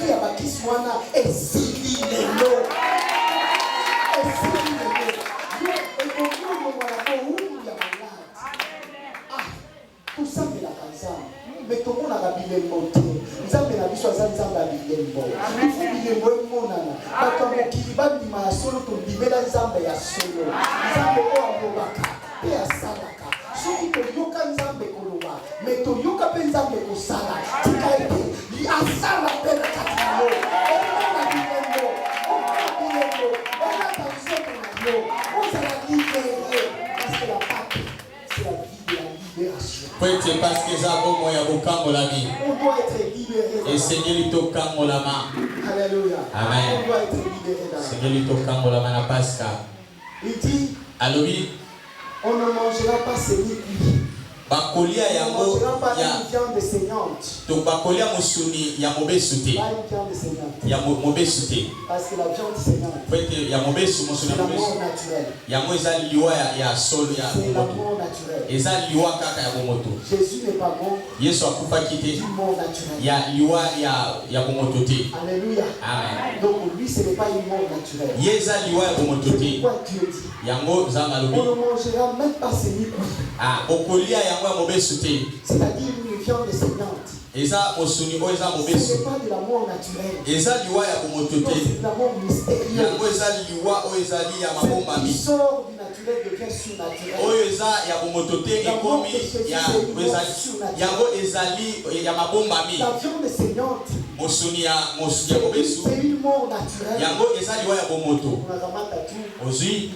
Via bakisi wana esili lelo tosambelaka nzambe me tomonaka bilembo te. Nzambe na biso aza nzambe ya bilembo. Ifo bilembo emonana bato ya mokili bandima ya solo tondimela nzambe ya solo, nzambe oyo alobaka mpe asalaka. Soki toyoka nzambe koloba me toyoka mpe nzambe kosala tika ete asala mpe na kati na yo omona bilembo olata nzoto na yo ozala libere parce que la pâte c'est la vie de la libération. Parce que ça bon moya bokango la vie. On doit être libéré. Et Seigneur to kango la ma. Alléluia. Amen. On doit être libéré dans la Seigneur to kango la ma na Pascal. Il dit Alobi on ne mangera pas semi-cuit. Bakolia yango ya viande saignante. To bakolia musuni ya mobesu te. Pas une viande saignante. Ya mobesu te. Parce que la viande saignante. Pete ya mobesu musuni ya mobesu. Yango eza liwa ya solo ya moto. Eza liwa kaka ya moto. Jésus n'est pas mort. Yesu akufaki te. Mort naturel. Ya liwa ya moto te. Alléluia. Amen. Donc lui ce n'est pas une mort naturelle. Yeza liwa ya moto te. Quoi Dieu dit? Yango zama lobi. On ne mangera même pas semi-cuit. Ah, okolia yango ya mobesu te. C'est-à-dire une viande saignante. Eza osuni o eza Ce mobesu. n'est pas de la mort naturelle. Eza liwa ya moto te. C'est de la mort mystérieuse. Yango eza liwa o ezali ya mabomba Ce qui mi. sort du naturel devient surnaturel. Oyo eza ya moto te ekomi ya ezali yango ezali ya mabomba mi. La viande saignante. Mosuni ya mobesu. C'est une mort naturelle. Yango eza liwa ya bomoto. Ozui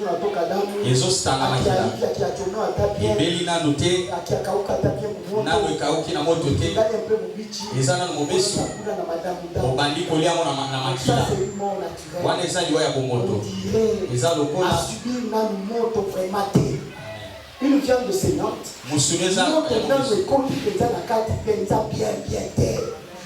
ezo stanga makila. Ebeli nanu te. Nanu ekauki na moto te. Eza nanu mobesu. Obandi kolia mo na makila. Wana eza liwa ya bomoto. Eza lokola une viande saignante.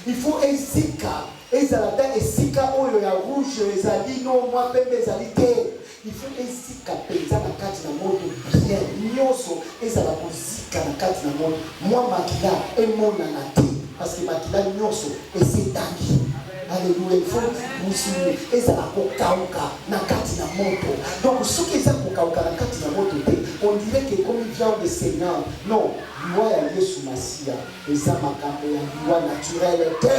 Il faut ezika. Ezalata esika oyo ya rouge ezali no mwa pembe ezali te. Il faut ezika penza na kati na moto bien nyonso ezala kozika na kati na moto mwa makila emona na te parce que makila nyonso esetangi. Alléluia. Il faut musulu ezala kokauka na kati na moto. Donc soki eza kokauka na kati na moto te on dirait que comme viande saignante. Non, liwa ya Yesu Masia eza makambo ya liwa naturel te.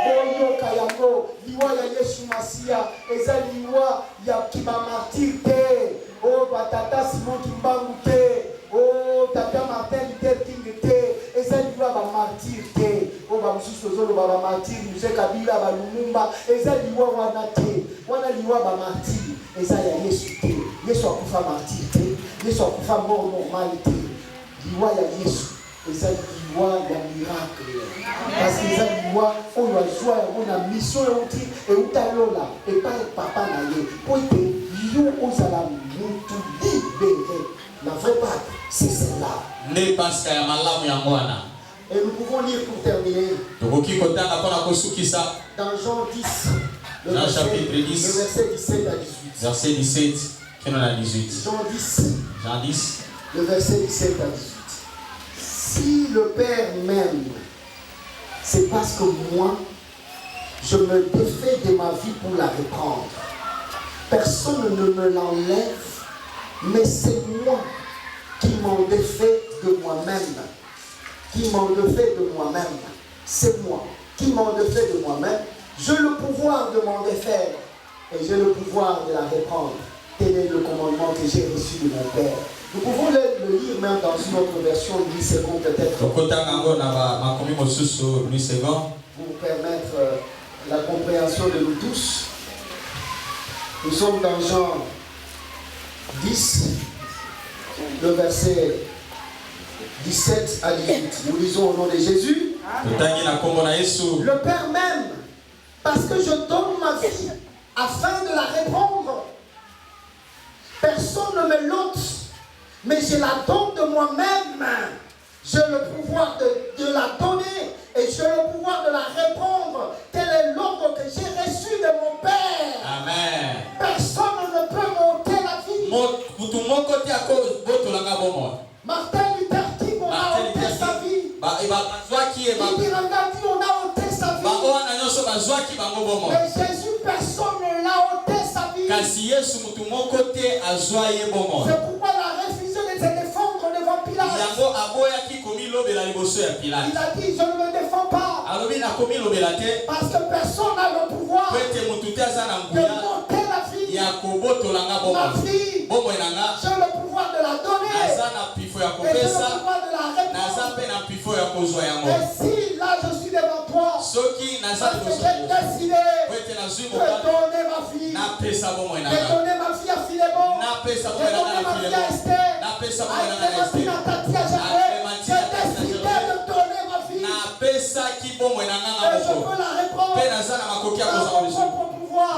Boyoka yango liwa ya Yesu Masia eza liwa ya kiba martyr te. Oh batata Simon Kimbangu te. Oh tata Martin Luther King te. Eza liwa ba martyr te. Oh ba mususu zolo ba martyr Mzee Kabila ba Lumumba eza liwa wana te. Wana liwa ba martyr eza ya Yesu te. Yesu akufa martyr te. Yesu akufa mort normal te. Liwa ya Yesu Ils ont dit miracle. Parce qu'ils ont dit on doit jouer on a mission et où t'as là et pas papa naïe pour que nous on a tout libéré. La vraie part, c'est celle-là. Ne pas qu'à malamu ya mwana. Et nous pouvons lire pour terminer. Tokoki kotanga pona kosukisa. Dans Jean 10, Jean chapitre 10, le verset 17 à 18. Verset 17, qu'on a 18. Jean 10. Jean 10. Le verset 17 à 18. Si le Père m'aime, c'est parce que moi, je me défais de ma vie pour la reprendre. Personne ne me l'enlève, mais c'est moi qui m'en défais de moi-même. Qui m'en défais de moi-même. C'est moi qui m'en défais de moi-même. J'ai le pouvoir de m'en défaire et j'ai le pouvoir de la reprendre. Tel est le commandement que j'ai reçu de mon Père. Nous pouvons le lire même dans une autre version, Louis II peut-être. Pour vous permettre la compréhension de nous tous. Nous sommes dans Jean 10, le verset 17 à 18. Nous lisons au nom de Jésus. Le Père m'aime parce que je donne ma vie afin de la répandre. Personne ne me l'ôte, mais je la donne de moi-même. J'ai le pouvoir de la donner et j'ai le pouvoir de la répandre. Tel est l'ordre que j'ai reçu de mon Père. Amen. Personne ne peut monter la vie. Martin Luther King, on a ôté sa vie. Il dit, regarde, on a ôté sa vie. Mais Jésus, personne ne l'a ôté sa vie. C'est pourquoi il a refusé de se défendre devant Pilate. Il a dit, je ne me défends pas. Parce que personne n'a le pouvoir de monter la vie. Ma fille, j'ai le pouvoir de la donner. Et j'ai le pouvoir de la répondre. Et si là je suis devant toi, parce que j'ai décidé de donner ma vie, de donner ma vie à Philémon, de donner ma vie à Esther, à Clémentine, à Tati, à Jacques, j'ai décidé de donner ma vie. Et je peux la répondre dans mon propre pouvoir.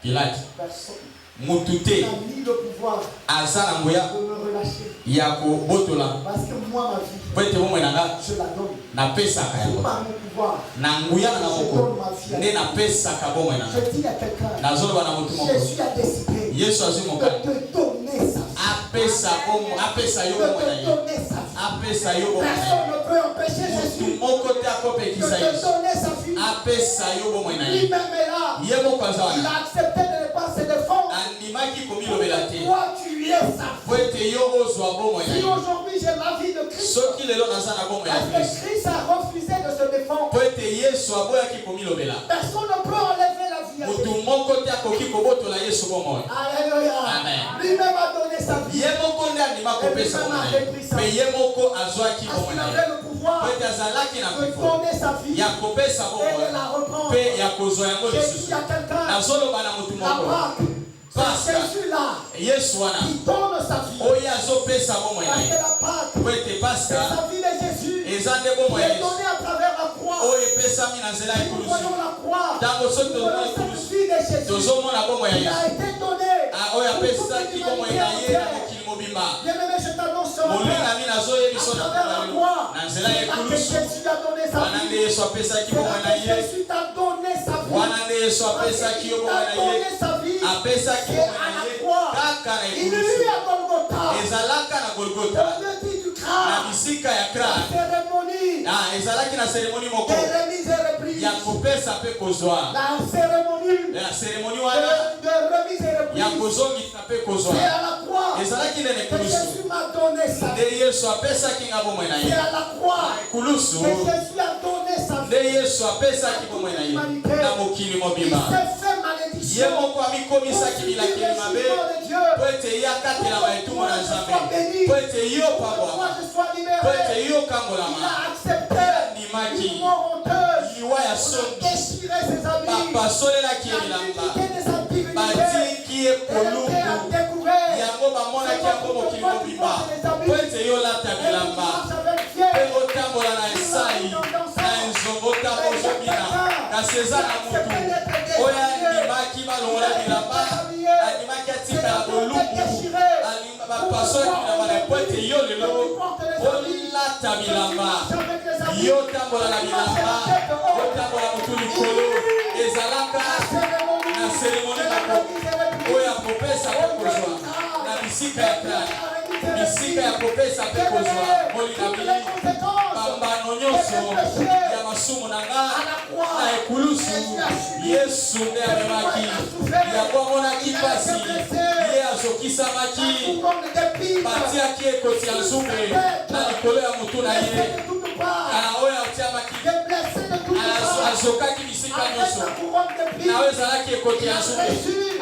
Pilate. Personne Mutute n'a ni le pouvoir azana de me relâcher. Yako botola. Parce que moi, ma vie, Pwete mo mwenanga je la donne. na pesa C'est kaya. par mon pouvoir. Na nguya na moko. Ne na pesa ka bo mwenanga. Je dis à quelqu'un, Na zolo bana mutu moko. Jésus a décidé Yesu azu de mokali. te donner sa vie. Apesa omo, apesa yo De te mwenanga. donner sa vie. Apesa yo Personne mwenanga. ne peut empêcher Jésus Moko te de akopekisa te Yesu. donner sa vie. Apesa yo mwenanga. Lui-même est là. Yemo Il kwanza. a accepté de ne pas se défendre. Andimaki komilo belate. Toi, tu es sa vie. Pwete yo ozwa bo Si mwenanga. aujourd'hui j'ai la vie de Christ, Soki lelo nazana bo parce mwenanga. que Christ a refusé de se défendre, Pwete Yesu aboyaki komilo bela. personne ne peut enlever la vie à Jésus. Mutu moko te akoki kobotola Yesu bomoyo. Alléluia. Amen. Lui-même a donné sa vie. Ye moko nde andima kopesa bomoyo. Pe ye moko azwaki Parce qu'il bomoyo. avait le pouvoir Pwete azalaki na de pifo. donner sa vie Ya kopesa et bomoyo. de la reprendre. Pe ya kozwa yango J'ai lisusu. dit à quelqu'un, Nazoloba na mutu la moko. Pâque, c'est Jésus-là Yesu wana. qui donne sa vie. Oyo azopesa bomoyo na Parce que ye. la Pâque, Pwete c'est Pasika sa vie de Jésus qui eza nde bomoyo ya est Yesu. donnée à travers la croix. Oyo epesami na nzela ya Nous ekulusu. voyons la croix. Ntango soki Nous tozomona voyons cette ekulusu. vie de Jésus. Tozomona bomoyo ya Il Yesu. a été donné Oyo pour toute apesaki bomoyo l'humanité na ye na entière. mokili mobimba. Bien-aimé, je t'annonce ce Molinga matin, mi nazoyebiso à na travers la kombo croix, na nzela ya c'est là que ekulusu. Jésus a donné sa Wana nde vie. Yesu apesaki C'est bomoyo là na que ye. Jésus t'a donné sa vie. Wana nde Yesu Parce apesaki yo qu'il bomoyo t'a na donné ye. sa vie. Apesaki Et bomoyo à na la ye croix, kaka na il ekulusu. lui a Golgotha. Ezalaka na Golgotha. Au lieu du Na crâne, bisika ya la krani. cérémonie Ezalaki na seremoni moko des remises et reprises. ya kopesa mpe kozwa. La cérémonie Na seremoni wana de remise et ya reprises. kozongisa mpe kozwa. C'est à la croix Ezalaki nde na que ekulusu. Jésus m'a donné sa vie. Nde Yesu apesaki nga bomoyo na C'est ye. à la croix Na ekulusu que Jésus a donné sa vie. nde Yesu apesaki bomoyo na ye na mokili Il mobimba. s'est fait Ye malédiction moko amikomisaki bilakeli mabe po ete ye akatela baetumu na Nzambe po ete yo pour que moi pabwama je sois po libéré. ete yo Il kangolama a accepté andimaki une mort honteuse. liwa ya On a soki déchiré ses habits. bapasolelaki ye La bilamba nudité de sa divinité. batiki ye Elle était à koluku découvrir. ya yango bamona ki yango mokili mobimba po ete yo lata bilamba mpe otambola na esai na enzongo otambo ozobina kasi eza na mutu oyo andimaki balongola bilamba andimaki atikala bolumu bapasoki bilamba na po ete yo lelo olata bilamba yo otambola na bilamba otambola mutu likolo ezalaka na seremoni moko oyo akopesa mpe kozwa na bisika ya krane bisika ya kopesa mpe kozwa molingabili bambano nyonso ya masumu na nga na ekulusu yesu nde amemaki yango amonaki mpasi ye azokisamaki batiaki ekoti ya nzumbe na likolo ya motu na ye kana oyo atiamaki azokaki bisika nyonso na oyo ezalaki ekoti ya nzumbe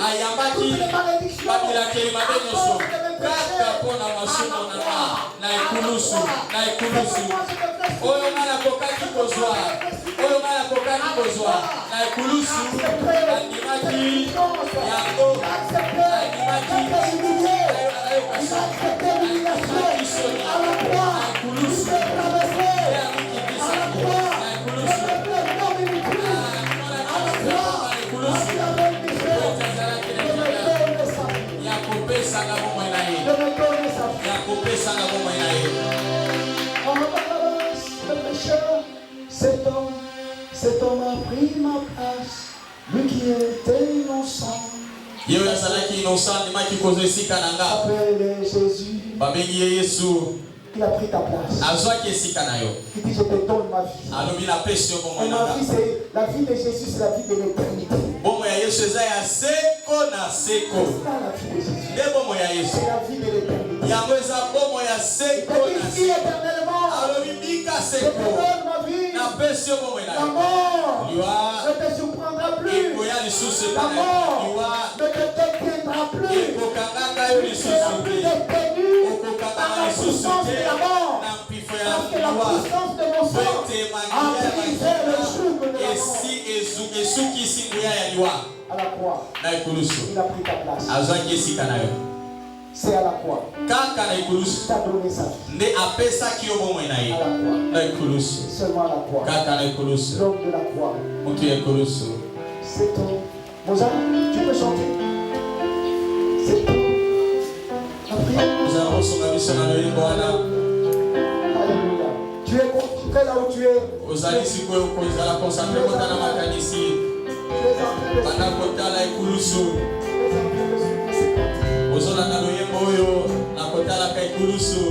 ayambaki babilakeli mabe nyonso kaka mpo na masumu nanga na ekulusu oyo nga nakokaki kozwa na ekulusu andimaki yango andimaki ayokaki soni na ekulusu Cet homme a pris ma place, lui qui était innocent. Appelle Jésus. Il a pris ta place. Il dit je te donne ma vie. Et ma vie c'est la vie de Jésus, c'est la vie de l'éternité. C'est pas la vie de Jésus. C'est la vie de l'éternité. Il dit éternellement. Je te donne ma vie. La mort ne te surprendra plus. La mort ne te détiendra plus. Tu ne seras plus détenu par la puissance de la mort. Parce que la puissance de mon sang a brisé le joug de la mort. À la croix, il a pris ta place. C'est à la croix. Il t'a donné sa vie. À la croix. Seulement à la croix. L'homme de la croix. C'est ton. Mozart, tu peux chanter. C'est ton. Alléluia. Tu es là où tu es. Tu es en train de ozolanda loyembo oyo nakotalaka ekulusu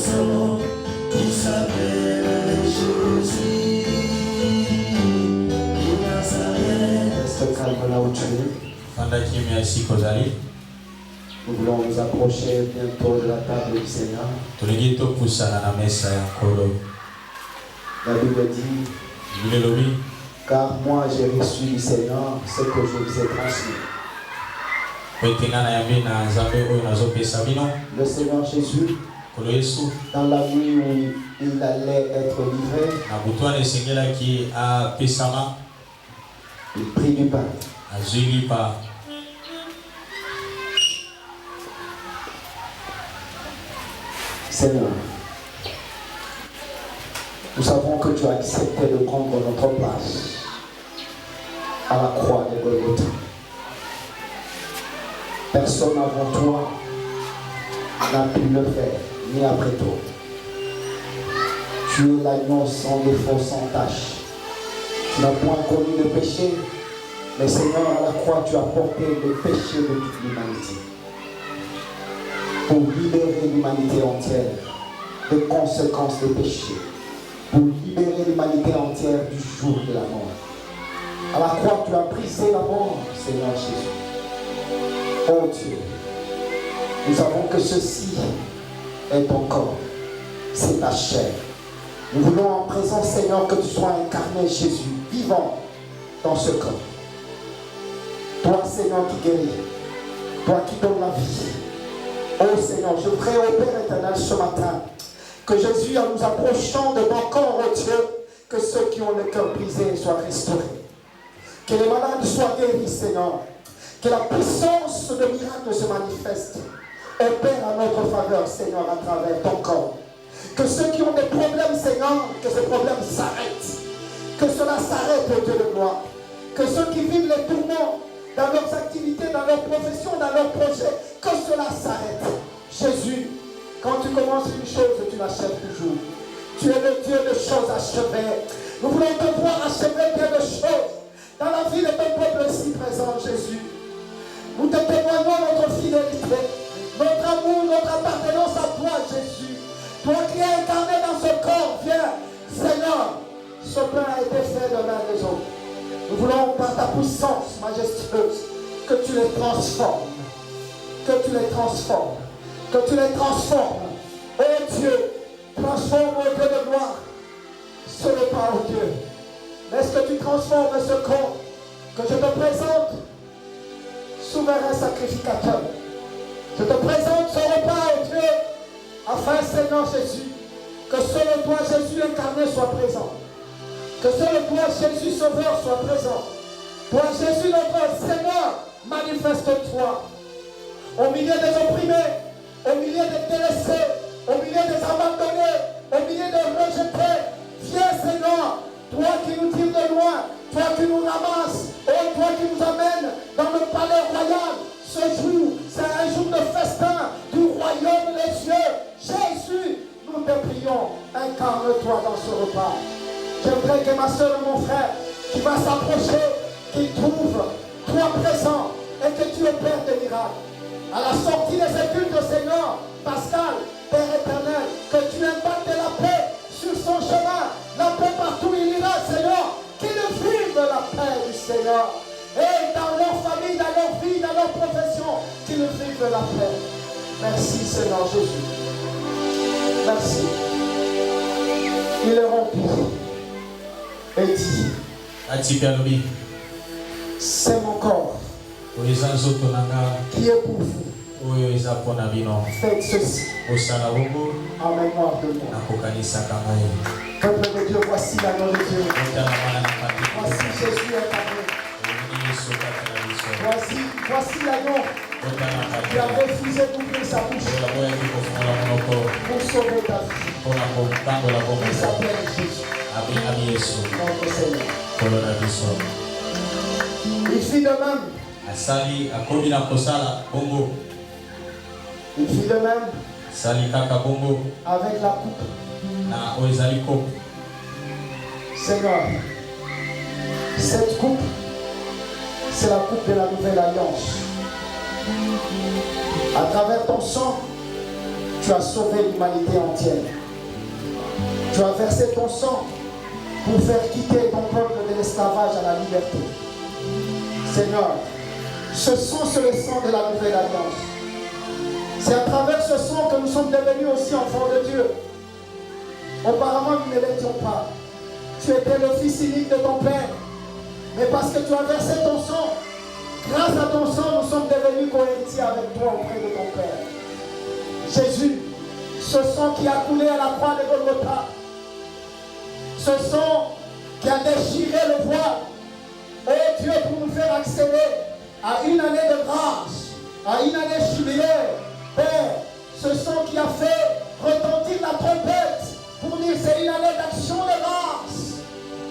sang qui s'appelle Jésus. Il Nazareth. Reste calme là où tu es. Fanda kimya siku zali. Nous voulons nous approcher bientôt de la table du Seigneur. Tulijito kusana na mesa ya nkolo. La Bible dit, Biblia lobi, car moi j'ai reçu du Seigneur ce que je vous ai transmis. kwetengana ya mbina nzambe oyo nazopesa bino. Le Seigneur Jésus, Nkolo Yesu dans la nuit où il allait être livré, na butu wana esengelaki apesama, il prit du pain. azwi lipa. Seigneur, nous savons que tu as accepté de prendre notre place à la croix de Golgotha. Personne avant toi n'a pu le faire, ni après toi. Tu es l'agneau sans défaut, sans tache. Tu n'as point connu de péché, mais Seigneur, à la croix, tu as porté le péché de toute l'humanité. Pour libérer l'humanité entière des conséquences des péchés. Pour libérer l'humanité entière du jour de la mort. À la croix, tu as brisé la mort, Seigneur Jésus. Oh Dieu, nous savons que ceci est ton corps, c'est ta chair. Nous voulons en présence, Seigneur, que tu sois incarné, Jésus, vivant dans ce corps. Toi, Seigneur, qui guéris, toi qui donnes la vie. Oh Seigneur, je prie au Père éternel ce matin que Jésus, en nous approchant de ton corps, oh Dieu, que ceux qui ont le cœur brisé soient restaurés. Que les malades soient guéris, Seigneur. Que la puissance de miracle se manifeste. Opère à notre faveur, Seigneur, à travers ton corps. Que ceux qui ont des problèmes, Seigneur, que ces problèmes s'arrêtent. Que cela s'arrête, oh Dieu de gloire. Que ceux qui vivent les tourments dans leurs activités, dans leurs professions, dans leurs projets, que cela s'arrête. Jésus, quand tu commences une chose, tu l'achèves toujours. Tu es le Dieu de choses achevées. Nous voulons te voir achever bien de choses dans la vie de ton peuple ici présent, Jésus. Nous te témoignons notre fidélité, notre amour, notre appartenance à toi, Jésus. Toi qui es incarné dans ce corps, viens, Seigneur. Ce pain a été fait de l'un des autres. Nous voulons, par ta puissance majestueuse, que tu les transformes. Que tu les transformes. Que tu les transformes. Oh Dieu, transforme, oh Dieu de gloire. Ce n'est pas, oh Dieu. Laisse que tu transformes ce corps. Que je te présente, souverain sacrificateur. Je te présente ce repas, oh Dieu, afin, Seigneur Jésus, que seul toi, Jésus incarné, soit présent. Que seul toi, Jésus Sauveur, soit présent. Toi, Jésus, notre Seigneur, manifeste-toi. Au milieu des opprimés, au milieu des délaissés, au milieu des abandonnés, au milieu des rejetés. Viens, Seigneur, toi qui nous tires de loin, toi qui nous ramasses, oh, toi qui nous amènes dans le palais royal. Ce jour, c'est un jour de festin du royaume des cieux. Jésus, nous te prions, incarne-toi dans ce repas. J'aimerais que ma soeur et mon frère qui va s'approcher, qu'il trouve toi présent et que tu opères des miracles. À la sortie de ces cultes, Seigneur, Pascal, Père éternel, que tu imbattes la paix sur son chemin, la paix partout où il ira, Seigneur, qu'ils vivent la paix du Seigneur. Et dans leur famille, dans leur vie, dans leur profession, qu'ils vivent la paix. Merci, Seigneur Jésus. Merci. Il est rempli. Et dit, c'est mon corps qui est pour vous. Faites ceci en mémoire de moi. Peuple de Dieu, voici l'agneau de Dieu. Voici Jésus incarné. Voici l'agneau qui a refusé d'ouvrir sa bouche pour sauver ta vie. Il s'appelle Jésus, notre Seigneur. Il fit de même. Il fit de même avec la coupe. Seigneur, cette coupe, c'est la coupe de la nouvelle alliance. À travers ton sang, Tu as sauvé l'humanité entière. Tu as versé ton sang pour faire quitter ton peuple de l'esclavage à la liberté. Seigneur, ce sang, c'est le sang de la nouvelle alliance. C'est à travers ce sang que nous sommes devenus aussi enfants de Dieu. Auparavant, nous ne l'étions pas. Tu étais le fils unique de ton Père. Mais parce que tu as versé ton sang, grâce à ton sang, nous sommes devenus cohéritiers avec toi auprès de ton Père. Jésus, ce sang qui a coulé à la croix de Golgotha, ce sang qui a déchiré le voile, oh Dieu, pour nous faire accéder à une année de grâce, à une année jubilaire. Père, ce sang qui a fait retentir la trompette pour dire c'est une année d'action de grâce,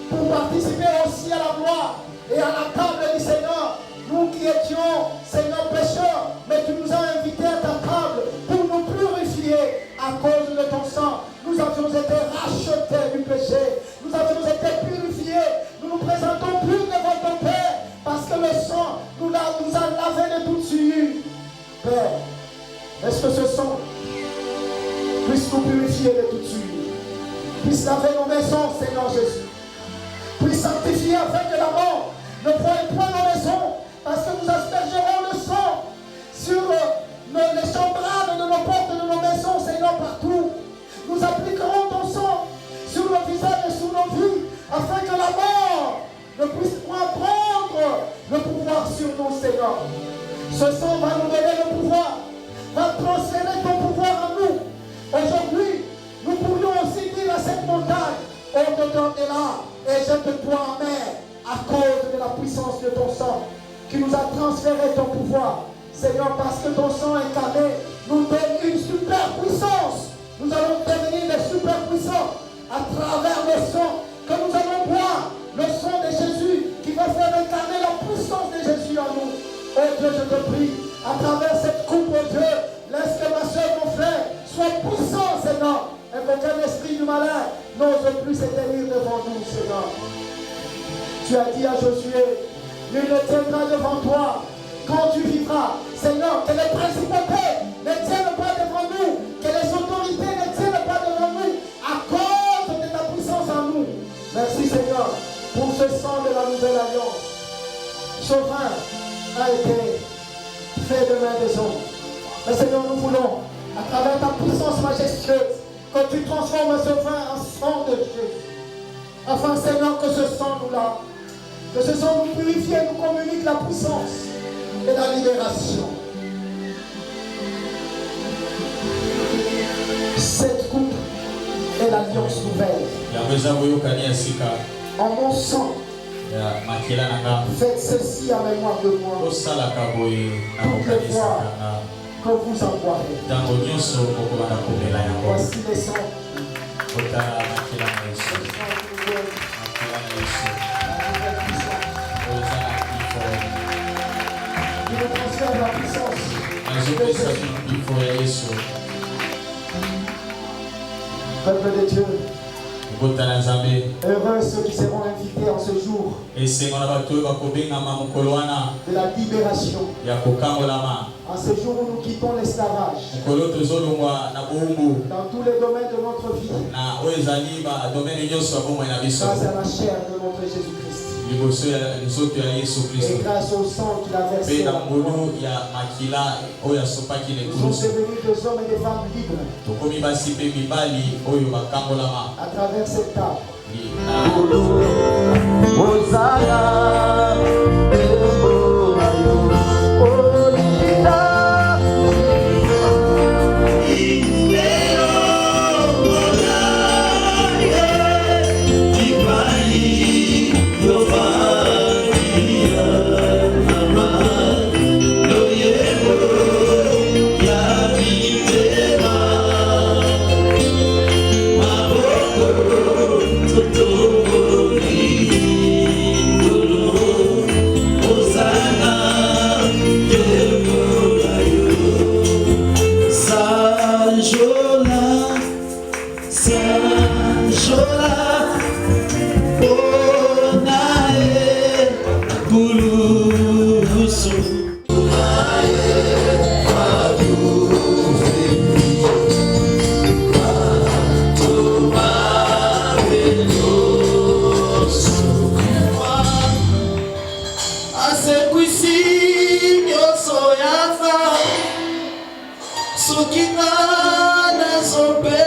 pour participer aussi à la gloire et à la table du Seigneur. Nous qui étions, Seigneur, pécheurs, mais tu nous as invités à ta table pour nous purifier à cause de ton sang. Nous avions été rachetés du péché. Nous avions été purifiés. Nous nous présentons plus devant ton Père parce que le sang nous a lavé de toute souillure. Père, est-ce que ce sang puisse nous purifier de toute souillure, puisse laver nos maisons, Seigneur Jésus, puisse sanctifier afin que la mort ne voie point nos maisons, parce que nous aspergerons le sang sur les chambrades de nos portes, de nos maisons, Seigneur, partout. Nous appliquerons ton sang sur nos visages et sur nos vies, afin que la mort ne puisse point prendre le pouvoir sur nous, Seigneur. Ce sang va nous donner le pouvoir, va transférer ton pouvoir à nous. Aujourd'hui, nous pourrions aussi dire à cette montagne, ôte-toi de là et jette-toi en mer, à cause de la puissance de ton sang, qui nous a transféré ton pouvoir. Seigneur, parce que ton sang incarné nous donne une super puissance. Nous allons devenir des super puissants à travers le sang que nous allons boire, le sang de Jésus qui va faire incarner la puissance de Jésus en nous. Oh Dieu, je te prie, à travers cette coupe, oh Dieu, laisse que ma soeur, mon frère, soit puissant, Seigneur, et qu'aucun esprit du malin n'ose plus s'éteindre devant nous, Seigneur. Tu as dit à Josué, nul ne tiendra devant toi quand tu vivras. Seigneur, que les principautés ne tiennent pas devant nous, que les autorités ne tiennent pas devant nous, à cause de ta puissance en nous. Merci Seigneur, pour ce sang de la nouvelle alliance. Ce vin a été fait de main des hommes. Mais Seigneur, nous voulons, à travers ta puissance majestueuse, que tu transformes ce vin en sang de Jésus. Afin, Seigneur, que ce sang nous lave, que ce sang nous purifie et nous communique la puissance et la libération. Cette coupe est l'alliance nouvelle. En mon sang, faites ceci en mémoire de moi. Toutes les fois que vous en boirez. Voici les sangs. Il nous transfère la puissance. Peuple de Dieu, heureux ceux qui seront invités en ce jour de la libération. En ce jour où nous quittons l'esclavage, dans tous les domaines de notre vie, grâce à la chair de notre Jésus-Christ. Et grâce au sang qu'il a versé, nous sommes devenus des hommes et des femmes libres à travers cette table. soki nga nazope